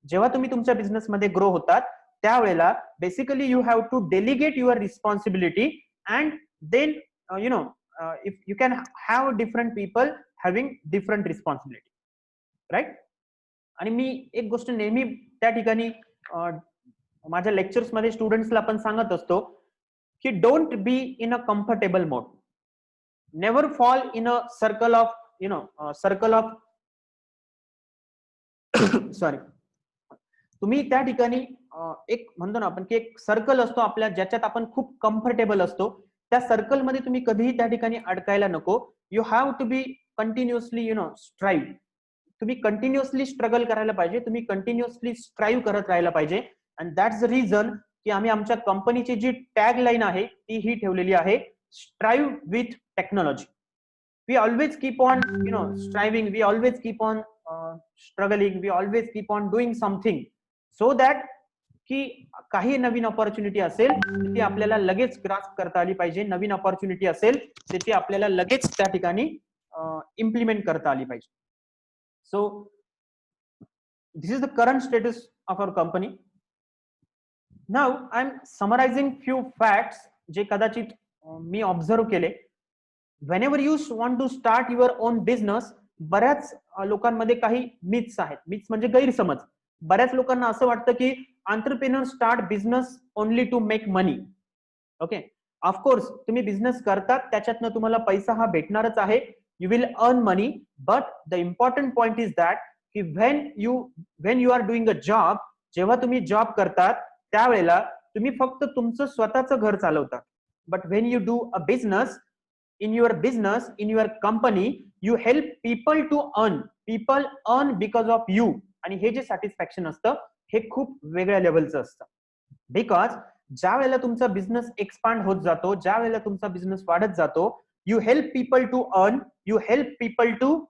जेव्हा तुम्ही तुमच्या बिझनेसमध्ये ग्रो होतात त्यावेळेला basically you have to delegate your responsibility, and then if you can have different people having different responsibility, right. आणि मी एक गोष्ट नेहमी त्या ठिकाणी माझ्या लेक्चर्स मध्ये स्टुडंट्सला पण सांगत असतो की don't be in a comfortable mode. Never fall in a circle of sorry. तुम्ही त्या ठिकाणी एक म्हणतो ना आपण की एक सर्कल असतो आपल्या, ज्याच्यात आपण खूप कम्फर्टेबल असतो. त्या सर्कल मध्ये तुम्ही कधीही त्या ठिकाणी अडकायला नको. You have to be continuously strive. तुम्ही कंटिन्युअसली स्ट्रगल करायला पाहिजे, तुम्ही कंटिन्युअसली स्ट्राईव्ह करत राहायला पाहिजे. अँड दॅट्स द रिझन की आम्ही आमच्या कंपनीची जी टॅग लाईन आहे ती ही ठेवलेली आहे, strive with technology. We always keep on striving, we always keep on struggling, we always keep on doing something, so that की काही नवीन ऑपॉर्च्युनिटी असेल ती आपल्याला लगेच ग्रास्प करता आली पाहिजे. नवीन ऑपॉर्च्युनिटी असेल ती आपल्याला लगेच त्या ठिकाणी इम्प्लिमेंट करता आली पाहिजे. So this is the current status of our company. Now I'm summarizing few facts जे कदाचित मी ऑब्झर्व केले. whenever you want to start your own business, बऱ्याच लोकांमध्ये काही मिथ्स आहेत. मिथ्स म्हणजे गैरसमज. बऱ्याच लोकांना असं वाटतं की entrepreneur start business only to make money. Okay, of course तुम्ही बिझनेस करतात त्याच्यातनं तुम्हाला पैसा हा भेटणारच आहे. You will earn money, but the important point is that की when you are doing a job, जेव्हा तुम्ही जॉब करतात त्यावेळेला तुम्ही फक्त तुमचं स्वतःचं घर चालवता. But when you do a business, in your company, you help people to earn. People earn because of you. आणि हे जे सॅटिस्फॅक्शन असतं हे खूप वेगळ्या लेवलचं असतं. बिकॉज ज्या वेळेला तुमचा बिझनेस एक्सपांड होत जातो, ज्या वेळेला तुमचा बिझनेस वाढत जातो, you help people to earn, you help people to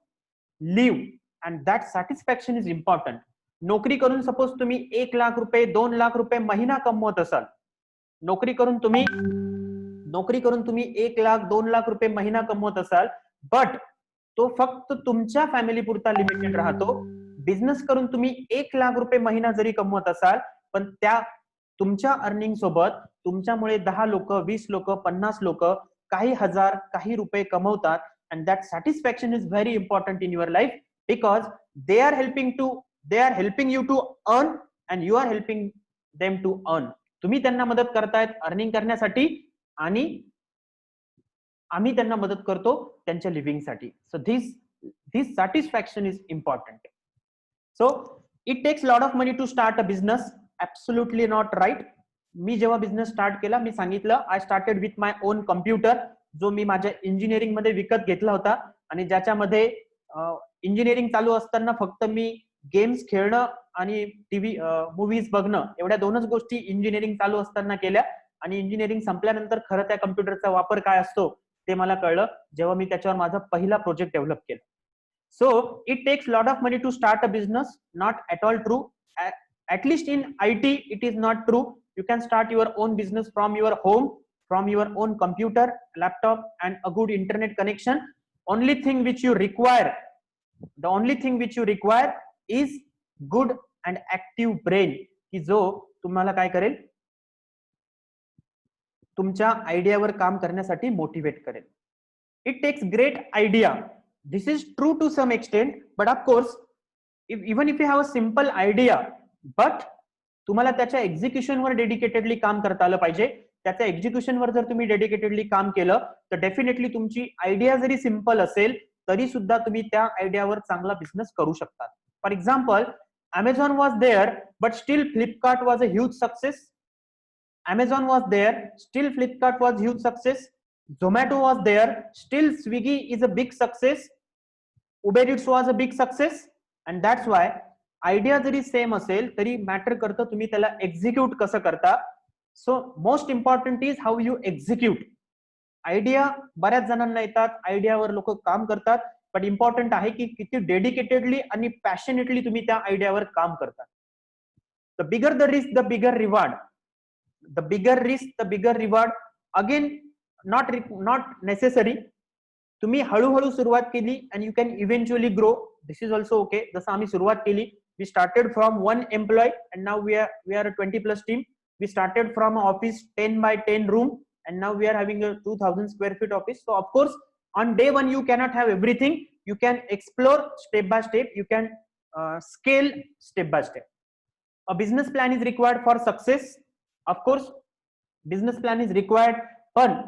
live, and that satisfaction is important. नोकरी करून सपोज तुम्ही 1 लाख रुपये 2 लाख रुपये महिना कमवत असाल, नोकरी करून तुम्ही 1 लाख 2 लाख रुपये महिना कमवत असाल, बट तो फक्त तुमच्या फॅमिली पुरता लिमिटेड राहतो. बिझनेस करून तुम्ही 1 लाख रुपये महिना जरी कमवत असाल, पण त्या तुमच्या अर्निंग सोबत तुमच्यामुळे 10 लोक, 20 लोक, 50 लोक काही हजार, काही रुपये कमवतात. And that satisfaction is very important in your life, because they are helping you to earn and you are helping them to earn. तुम्ही त्यांना मदत करतायत अर्निंग करण्यासाठी आणि आम्ही त्यांना मदत करतो त्यांच्या लिव्हिंगसाठी. So this satisfaction is important. So it takes lot of money to start a business. Absolutely not right. मी जेव्हा बिझनेस स्टार्ट केला, मी सांगितलं I started with my own computer, जो मी माझ्या इंजिनिअरिंग मध्ये विकत घेतला होता आणि ज्याच्यामध्ये इंजिनिअरिंग चालू असताना फक्त मी गेम्स खेळणं आणि टीव्ही मूव्हीज बघणं एवढ्या 2च गोष्टी इंजिनिअरिंग चालू असताना केल्या. आणि इंजिनिअरिंग संपल्यानंतर खरं त्या कम्प्युटरचा वापर काय असतो ते मला कळलं जेव्हा मी त्याच्यावर माझा पहिला प्रोजेक्ट डेव्हलप केला. So it takes lot of money to start a business. Not at all true. At least in IT, it is not true. You can start your own business from your home, from your own computer, laptop, and a good internet connection. The only thing which you require is good and active brain, की जो तुम्हाला काय करेल, तुमच्या आयडियावर काम करण्यासाठी motivate करेल. It takes great idea. This is true to some extent, but of course, even if you have a simple idea, but तुम्हाला त्याच्या एक्झिक्युशनवर डेडिकेटेडली काम करता आलं पाहिजे. त्याच्या एक्झिक्युशनवर जर तुम्ही डेडिकेटेडली काम केलं तर डेफिनेटली तुमची आयडिया जरी सिंपल असेल तरी सुद्धा तुम्ही त्या आयडियावर चांगला बिझनेस करू शकता. For example, Amazon was there, but still Flipkart was a huge success. Amazon was there, still Flipkart was huge success. Zomato was there, still Swiggy is a big success. Uber Eats was a big success. And that's why idea जरी same असेल तरी matter करतं तुम्ही त्याला execute कसं करता. So most important is how you execute. Idea बऱ्याच जणांना येतात, आयडियावर लोक काम करतात, बट इम्पॉर्टंट आहे की किती डेडिकेटेडली आणि पॅशनेटली तुम्ही त्या आयडियावर काम करता. The bigger the risk the bigger reward. The bigger risk the bigger reward. Again not necessary. तुम्ही हळूहळू सुरुवात केली and you can eventually grow. This is also okay. जसं आम्ही सुरुवात केली, we started from 1 employee and now we are a 20+ team. We started from an office 10 by 10 room and now we are having a 2000 square feet office. So of course on day one you cannot have everything. You can explore step by step. You can scale step by step. A business plan is required for success. Of course business plan is required, पण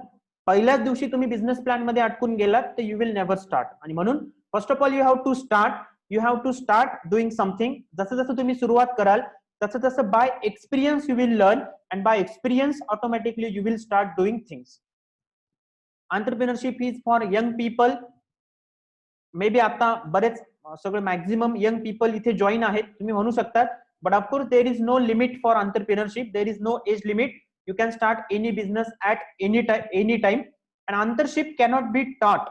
पहिल्याच दिवशी तुम्ही business plan मध्ये अटकून गेलात तर you will never start. आणि म्हणून first of all you have to start doing something. जसं जसं तुम्ही सुरुवात कराल तसं तसं by experience you will learn and by experience automatically you will start doing things. Entrepreneurship is for young people. Maybe आता बरेच सगळे मॅक्झिमम यंग पीपल इथे जॉईन आहेत, तुम्ही म्हणू शकतात. But of course there is no limit for entrepreneurship. There is no age limit. You can start any business at any time. And entrepreneurship cannot be taught.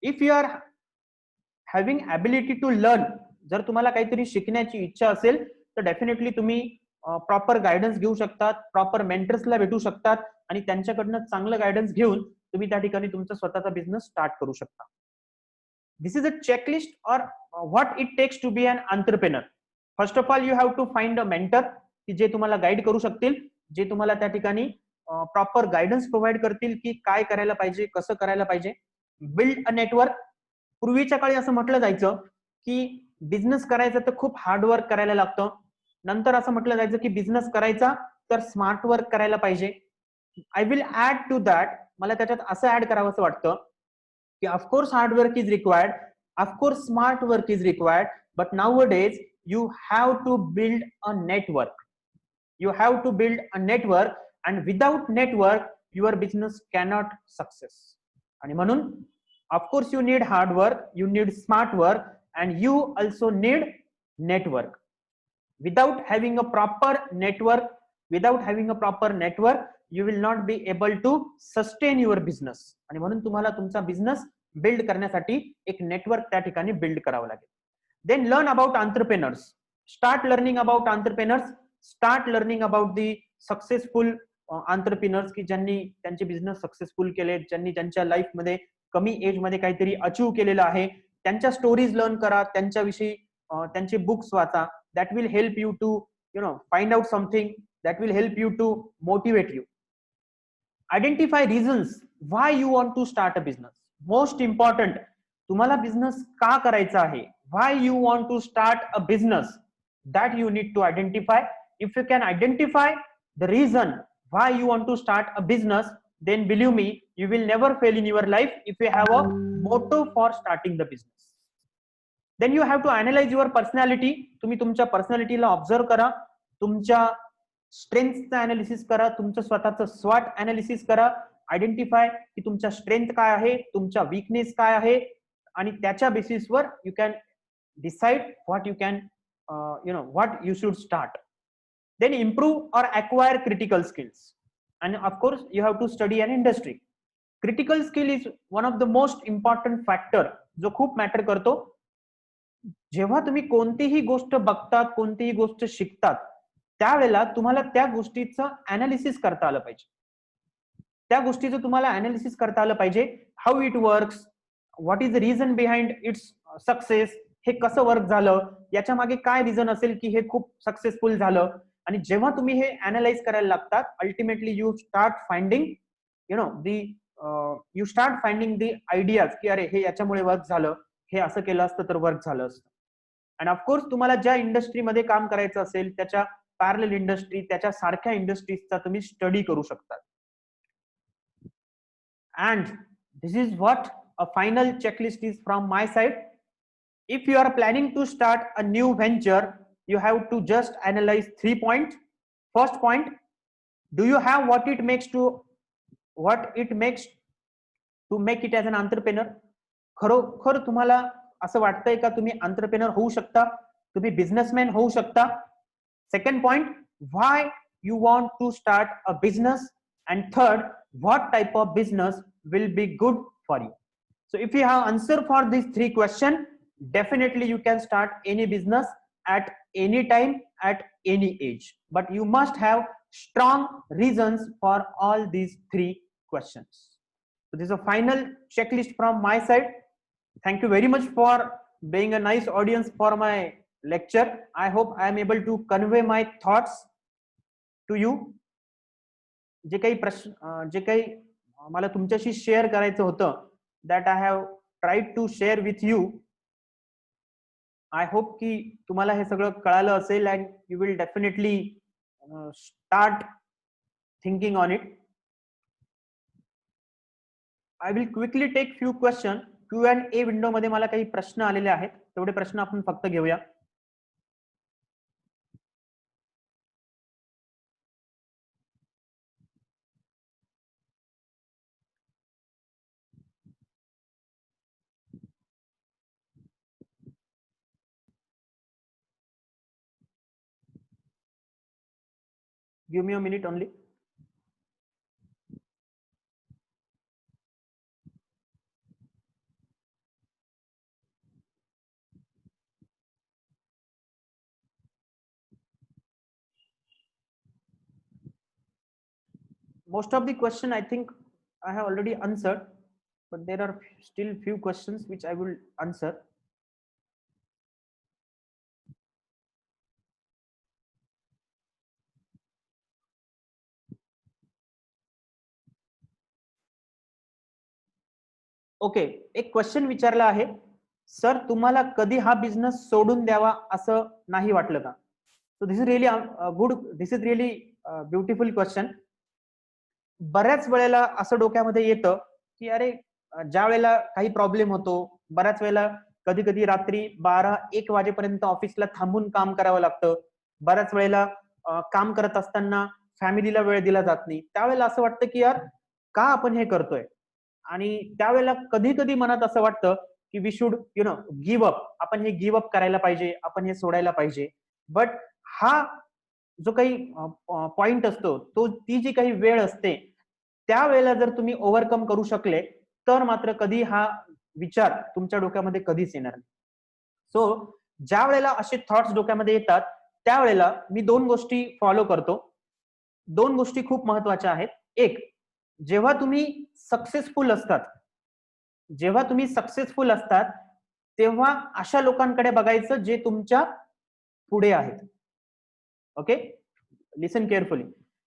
If you are having ability to learn, जर तुम्हाला काहीतरी शिकण्याची इच्छा असेल तर definitely तुम्ही proper guidance घेऊ शकतात, प्रॉपर मेंटर्सला भेटू शकतात आणि त्यांच्याकडनं चांगलं गायडन्स घेऊन तुम्ही त्या ठिकाणी तुमचा स्वतःचा बिझनेस स्टार्ट करू शकता. This is a checklist or what it takes to be an entrepreneur. First of all you have to find a mentor की जे तुम्हाला गाईड करू शकतील, जे तुम्हाला त्या ठिकाणी प्रॉपर गायडन्स प्रोव्हाइड करतील की काय करायला पाहिजे, कसं करायला पाहिजे. Build a network. पूर्वीच्या काळी असं म्हटलं जायचं की बिझनेस करायचा तर खूप हार्डवर्क करायला लागतं. नंतर असं म्हटलं जायचं की बिझनेस करायचा तर स्मार्ट वर्क करायला पाहिजे. I will add to that. मला त्याच्यात असं ऍड करावं असं वाटतं की of course hard work is required, of course smart work is required, but nowadays you have to build a network. You have to build a network, and without network your business cannot success. आणि म्हणून of course you need hard work, you need smart work, and you also need network. Without having a proper network, you will not be able to sustain your business. आणि म्हणून तुम्हाला तुमचा business build करण्यासाठी एक network त्या ठिकाणी build करावं लागेल. Then learn about entrepreneurs. Start learning about entrepreneurs. Start learning about the successful entrepreneurs की ज्यांनी त्यांचे बिझनेस सक्सेसफुल केले, ज्यांनी त्यांच्या लाईफ मध्ये कमी एज मध्ये काहीतरी अचीव केलेलं आहे. त्यांच्या स्टोरीज लर्न करा, त्यांच्याविषयी त्यांचे बुक्स वाचा. That will help you to find out something, that will help you to motivate you. Identify reasons why you want to start a business. Most important, तुम्हाला बिझनेस का करायचा आहे, why you want to start a business, that you need to identify. If you can identify the reason why you want to start a business, then believe me, you will never fail in your life if you have a motto for starting the business. Then you have to analyze your personality. तुम्ही तुमच्या पर्सनॅलिटीला observe करा, तुमच्या स्ट्रेंथचा analysis करा, तुमचं स्वतःचं स्वॉट analysis करा. Identify की तुमच्या स्ट्रेंथ काय आहे, तुमच्या वीकनेस काय आहे, आणि त्याच्या बेसिसवर you can decide what you can what you should start. Then improve or acquire critical skills, and of course you have to study an industry. Critical skill is one of the most important factor जो खूप matter करतो. जेव्हा तुम्ही कोणतीही गोष्ट बघतात, कोणतीही गोष्ट शिकतात, त्यावेळेला तुम्हाला त्या गोष्टीचं अनालिसिस करता आलं पाहिजे. त्या गोष्टीचं तुम्हाला अनालिसिस करता आलं पाहिजे. How it works, what is the reason behind its success, हे कसं वर्क झालं, याच्या मागे काय रिझन असेल की हे खूप सक्सेसफुल झालं. आणि जेव्हा तुम्ही हे अनालाइज करायला लागतात, ultimately you start finding the ideas की अरे हे याच्यामुळे वर्क झालं, हे असं केलं असतं तर वर्क झालं असतं. आणि ऑफकोर्स तुम्हाला ज्या इंडस्ट्रीमध्ये काम करायचं असेल त्याच्या पॅरलल इंडस्ट्री, त्याच्या सारख्या इंडस्ट्रीजचा तुम्ही स्टडी करू शकता. And this is what a final checklist is from my side. If you are planning to start a new venture, you have to just analyze 3 points. First point, do you have what it makes to make it as an entrepreneur? खरोखर तुम्हाला असं वाटतंय का तुम्ही entrepreneur होऊ शकता, तुम्ही businessman होऊ शकता? Second point, why you want to start a business, and third, what type of business will be good for you. So if you have answer for these 3 questions, definitely you can start any business at any time, at any age, but you must have strong reasons for all these 3 questions. So this is a final checklist from my side. Thank you very much for being a nice audience for my lecture. I hope I am able to convey my thoughts to you. जे काही प्रश्न, जे काही मला तुमच्याशी share करायचं होतं, that I have tried to share with you. I hope की तुम्हाला हे सगळं कळालं असेल, and you will definitely start thinking on it. I will quickly take few question. Q&A window मध्ये मला काही प्रश्न आलेले आहेत, तेवढे प्रश्न आपण फक्त घेऊया. Give me a minute only. most of the question I think I have already answered, but there are still few questions which I will answer. Okay, एक क्वेश्चन विचारला आहे, सर तुम्हाला कधी हा बिझनेस सोडून द्यावा असं नाही वाटलं का? So this is really good, this is really beautiful question. बऱ्याच वेळेला असं डोक्यामध्ये येतं की अरे ज्या वेळेला काही प्रॉब्लेम होतो, बऱ्याच वेळेला कधी कधी रात्री 12-1 वाजेपर्यंत ऑफिसला थांबून काम करावं लागतं. बऱ्याच वेळेला काम करत असताना फॅमिलीला वेळ दिला जात नाही. त्यावेळेला असं वाटतं की यार का आपण हे करतोय, आणि त्यावेळेला कधी कधी मनात असं वाटतं की वी शुड गिव्ह अप, आपण हे गिव्ह अप करायला पाहिजे, आपण हे सोडायला पाहिजे. बट हा जो काही पॉइंट असतो, तो ती जी काही वेळ असते, त्यावेळेला जर तुम्ही ओव्हरकम करू शकले तर मात्र कधी हा विचार तुमच्या डोक्यामध्ये कधीच येणार नाही. सो ज्या वेळेला असे थॉट्स डोक्यामध्ये येतात, त्यावेळेला मी 2 गोष्टी फॉलो करतो. 2 गोष्टी खूप महत्वाच्या आहेत. एक, जेव्हा तुम्ही सक्सेसफुल असतात, जेव्हा तुम्ही सक्सेसफुल असतात, तेव्हा अशा लोकांकडे बघायचं जे तुमच्या पुढे आहेत. ओके, लिसन केअरफुली.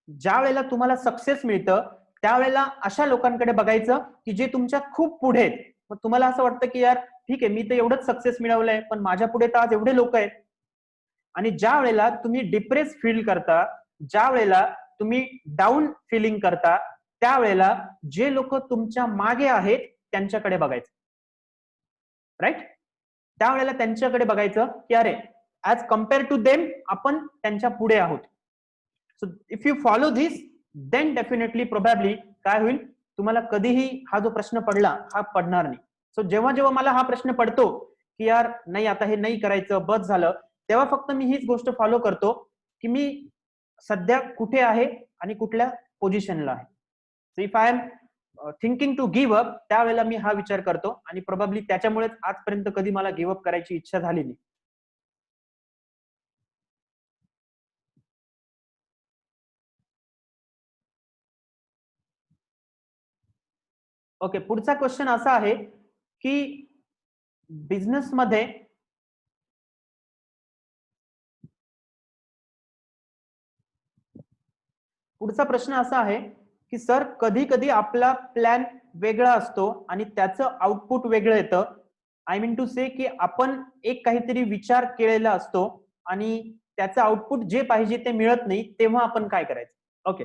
ज्या वेळेला तुम्हाला सक्सेस मिळतं, त्यावेळेला अशा लोकांकडे बघायचं की जे तुमच्या खूप पुढे आहेत. मग तुम्हाला असं वाटतं की यार ठीक आहे, मी तर एवढंच सक्सेस मिळवलंय, पण माझ्या पुढे तर आज एवढे लोक आहेत. आणि ज्या वेळेला तुम्ही डिप्रेस फील करता, ज्या वेळेला तुम्ही डाऊन फिलिंग करता, त्यावेळेला जे लोक तुमच्या मागे आहेत त्यांच्याकडे बघायचं. राईट? त्यावेळेला त्यांच्याकडे बघायचं की अरे ऍज कम्पेअर टू देम आपण त्यांच्या पुढे आहोत. So if you follow this, then definitely probably काय होईल, तुम्हाला कधीही हा जो प्रश्न पडला हा पडणार नाही. सो जेव्हा जेव्हा मला हा प्रश्न पडतो की यार नाही आता हे नाही करायचं, बस झालं, तेव्हा फक्त मी हीच गोष्ट फॉलो करतो की मी सध्या कुठे आहे आणि कुठल्या पोझिशनला आहे. So if I am thinking to give up, त्यावेळेला मी हा विचार करतो, आणि प्रोबॅबली त्याच्यामुळेच आजपर्यंत कधी मला गिव्ह अप करायची इच्छा झाली नाही. ओके, पुढचा क्वेश्चन असा आहे की बिझनेस मध्ये पुढचा प्रश्न असा आहे की सर कधी कधी आपला प्लॅन वेगळा असतो आणि त्याचं आउटपुट वेगळं येतं. आय मीन टू से की आपण एक काहीतरी विचार केलेला असतो आणि त्याचं आउटपुट जे पाहिजे ते मिळत नाही, तेव्हा आपण काय करायचं? ओके,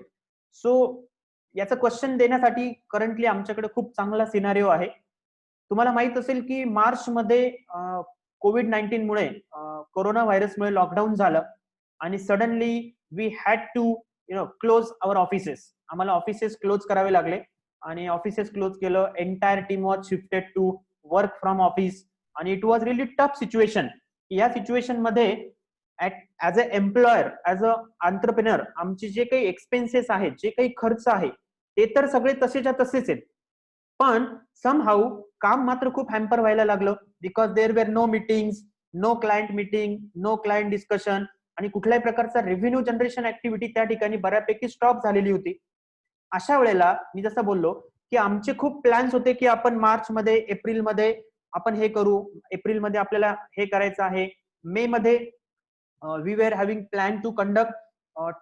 सो याचं क्वेश्चन देण्यासाठी करंटली आमच्याकडे खूप चांगला सिनारिओ आहे. तुम्हाला माहित असेल की मार्च मध्ये कोविड-19 मुळे, कोरोना व्हायरसमुळे लॉकडाऊन झालं, आणि suddenly we had to close our offices. आम्हाला ऑफिसेस क्लोज करावे लागले, आणि ऑफिसेस क्लोज केलं. Entire team was shifted to work from office, and it was really tough situation. या सिच्युएशन मध्ये as a employer, as a entrepreneur, आमचे जे काही एक्सपेन्सेस आहेत, जे काही खर्च आहे, ते तर सगळे तसेच्या तसेच आहेत. पण समहाऊ काम मात्र खूप हॅम्पर व्हायला लागलं, because there were no meetings, no client meeting, no client discussion, आणि कुठल्याही प्रकारचा रेव्हेन्यू जनरेशन ऍक्टिव्हिटी त्या ठिकाणी बऱ्यापैकी स्टॉप झालेली होती. अशा वेळेला मी जसं बोललो की आमचे खूप प्लॅन्स होते की आपण मार्च मध्ये, एप्रिल मध्ये आपण हे करू, एप्रिल मध्ये आपल्याला हे करायचं आहे, मे मध्ये we were having plan to conduct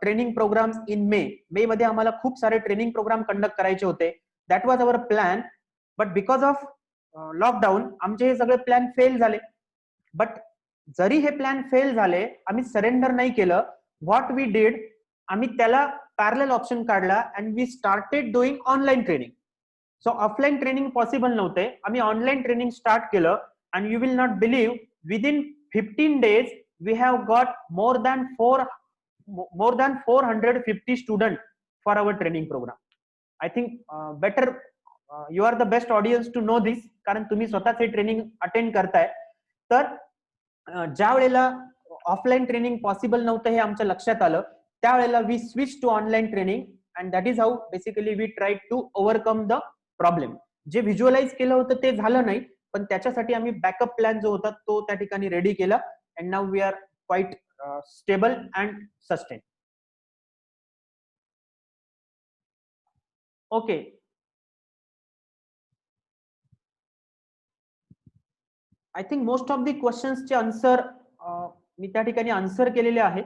training programs in May. May मध्ये आम्हाला खूप सारे ट्रेनिंग प्रोग्राम कंडक्ट करायचे होते. That was our plan. But because of lockdown आमचे हे सगळे प्लॅन फेल झाले. बट जरी हे प्लॅन फेल झाले, आम्ही सरेंडर नाही केलं. व्हॉट वी डीड, आम्ही त्याला पॅरलल ऑप्शन काढला and we started doing online training. So offline training possible नव्हते, आम्ही ऑनलाईन ट्रेनिंग स्टार्ट केलं, and you will not believe, within 15 days we have got more than 450 students for our training program. I think better you are the best audience to know this, कारण तुम्ही स्वतःच हे training attend करताय. तर ज्या वेळेला offline training possible नव्हतं हे आमच्या लक्षात आलं, त्यावेळेला we switch to online training, and that is how basically we try to overcome the problem. जे व्हिज्युअलाइज केलं होतं ते झालं नाही, पण त्याच्यासाठी आम्ही बॅकअप प्लॅन जो होता तो त्या ठिकाणी रेडी केला, and now we are quite stable and sustain. Okay, I think most of the क्वेश्चन्सचे आन्सर मी त्या ठिकाणी आन्सर केलेले आहे.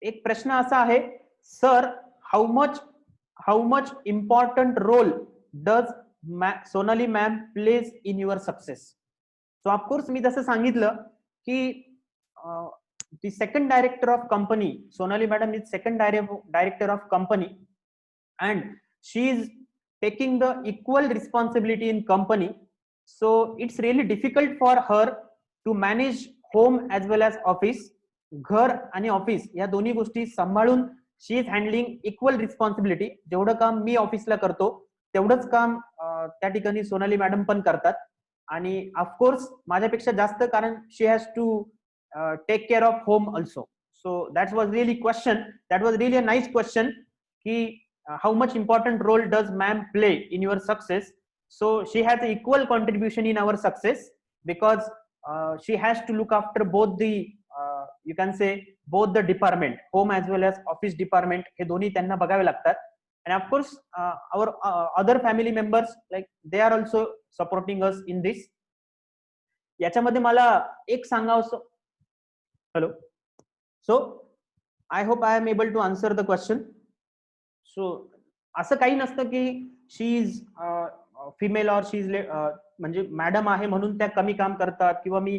एक प्रश्न असा आहे, sir how much important role does Sonali ma'am plays in your success. So of course मी जसं सांगितलं की the second director of company, Sonali madam is second director of company and she is taking the equal responsibility in company, so it's really difficult for her to manage home as well as office. घर आणि office या दोन्ही गोष्टी सांभाळून शी is handling equal responsibility. जेवढं काम मी ऑफिसला करतो तेवढंच काम त्या ठिकाणी सोनाली मॅडम पण करतात, आणि ऑफकोर्स माझ्यापेक्षा जास्त, कारण she has to take care of home also. So that was really a nice question की how much important role does ma'am play in your success. So she has equal contribution in our success because she has to look after both the you can say both the department, home as well as office department. हे दोन्ही त्यांना बघावे लागतात. And of course our other family members, like they are also supporting us in this. याच्यामध्ये मला एक सांगावं, hello, so I hope I am able to answer the question. So असं काही नसतं की शी इज फिमेल और शी इज म्हणजे मॅडम आहे म्हणून त्या कमी काम करतात किंवा मी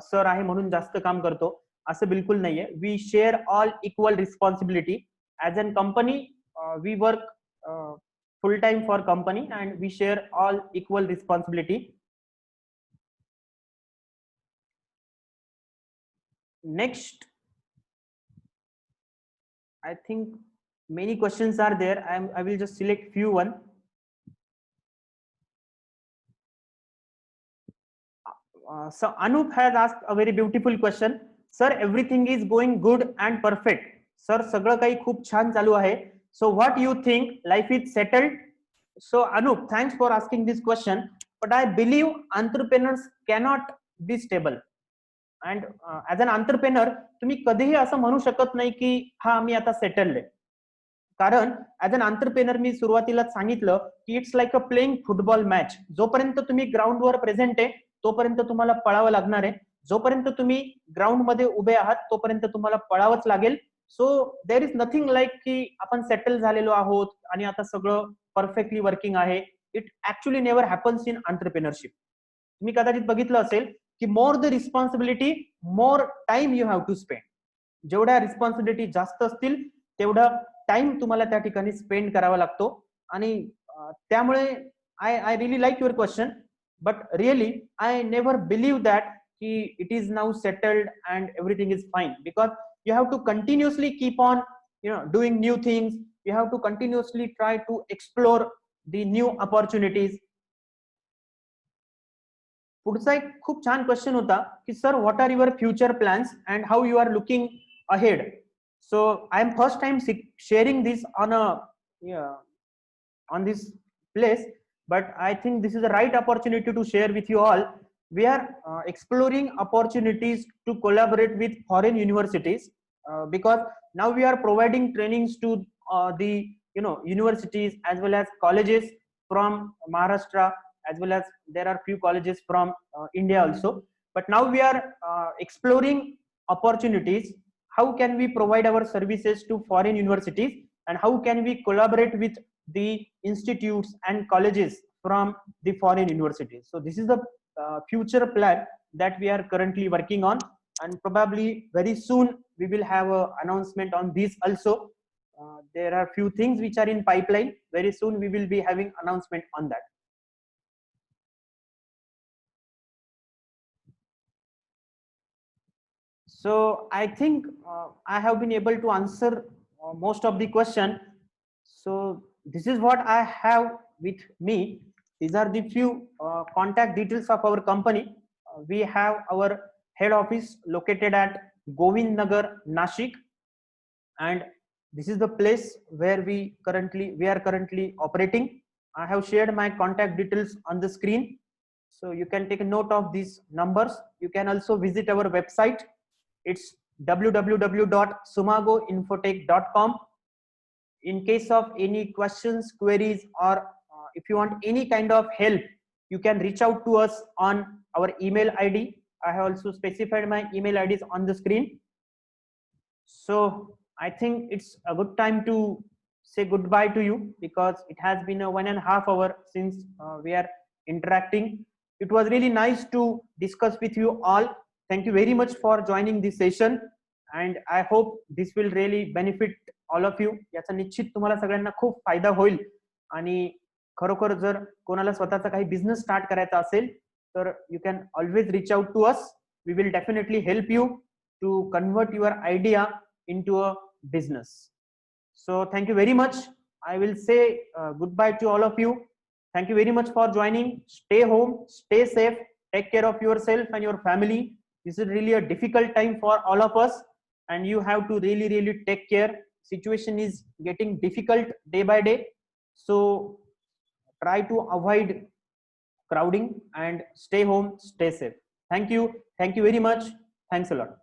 सर आहे म्हणून जास्त काम करतो, असं बिलकुल नाहीये. We share all equal responsibility. As an company we work full time for company and we share all equal responsibility. Next, I think many questions are there. I will just select few one. So Anup has asked a very beautiful question. Sir, everything is going good and perfect. Sir, सगळं काही खूप छान चालू आहे. So what you think? Life is settled? So Anup, thanks for asking this question. But I believe entrepreneurs cannot be stable. And as an entrepreneur तुम्ही कधीही असं म्हणू शकत नाही की हा मी आता सेटल्ड आहे. कारण ऍज अन अंटरप्रेनर मी सुरुवातीला सांगितलं की it's like a playing football match. जोपर्यंत तुम्ही ग्राउंडवर प्रेझेंट आहे तोपर्यंत तुम्हाला पळावं लागणार आहे. जोपर्यंत तुम्ही ग्राउंड मध्ये उभे आहात तोपर्यंत तुम्हाला पळावंच लागेल. So there is nothing like की आपण सेटल झालेलो आहोत आणि आता सगळं परफेक्टली वर्किंग आहे. It actually never happens in entrepreneurship. तुम्ही कदाचित बघितलं असेल की more the responsibility more time you have to spend. जेवढ्या रिस्पॉन्सिबिलिटी जास्त असतील तेवढा टाइम तुम्हाला त्या ठिकाणी स्पेंड करावा लागतो. आणि त्यामुळे I really like your question, but really I never believe that की it is now settled and everything is fine, because you have to continuously keep on doing new things. You have to continuously try to explore the new opportunities. पुढचा एक खूप छान question होता की sir what are your future plans and how you are looking ahead. So I am first time sharing this on this place, but I think this is the right opportunity to share with you all. We are exploring opportunities to collaborate with foreign universities because now we are providing trainings to the universities as well as colleges from Maharashtra, as well as there are few colleges from India also. But now we are exploring opportunities. How can we provide our services to foreign universities and how can we collaborate with the institutes and colleges from the foreign universities? So this is the future plan that we are currently working on, and probably very soon we will have an announcement on this also. There are few things which are in pipeline. Very soon we will be having announcement on that. So I think I have been able to answer most of the question. So this is what I have with me. These are the few contact details of our company. We have our head office located at Govind Nagar, Nashik, and this is the place where we are currently operating. I have shared my contact details on the screen, so you can take a note of these numbers. You can also visit our website. It's www.sumagoinfotech.com. In case of any questions, queries, or if you want any kind of help, you can reach out to us on our email ID. I have also specified my email IDs on the screen. So I think it's a good time to say goodbye to you, because it has been a 1.5 hours since we are interacting. It was really nice to discuss with you all. Thank you very much for joining this session, and I hope this will really benefit all of you. याचा निश्चित तुम्हाला सगळ्यांना खूप फायदा होईल. आणि खरोखर जर कोणाला स्वतःचा काही बिझनेस स्टार्ट करायचा असेल तर you can always reach out to us. We will definitely help you to convert your idea into a business. So thank you very much. I will say goodbye to all of you. Thank you very much for joining. Stay home, stay safe, take care of yourself and your family. This is really a difficult time for all of us, and you have to really take care. Situation is getting difficult day by day, so try to avoid crowding and stay home, stay safe. Thank you very much. Thanks a lot.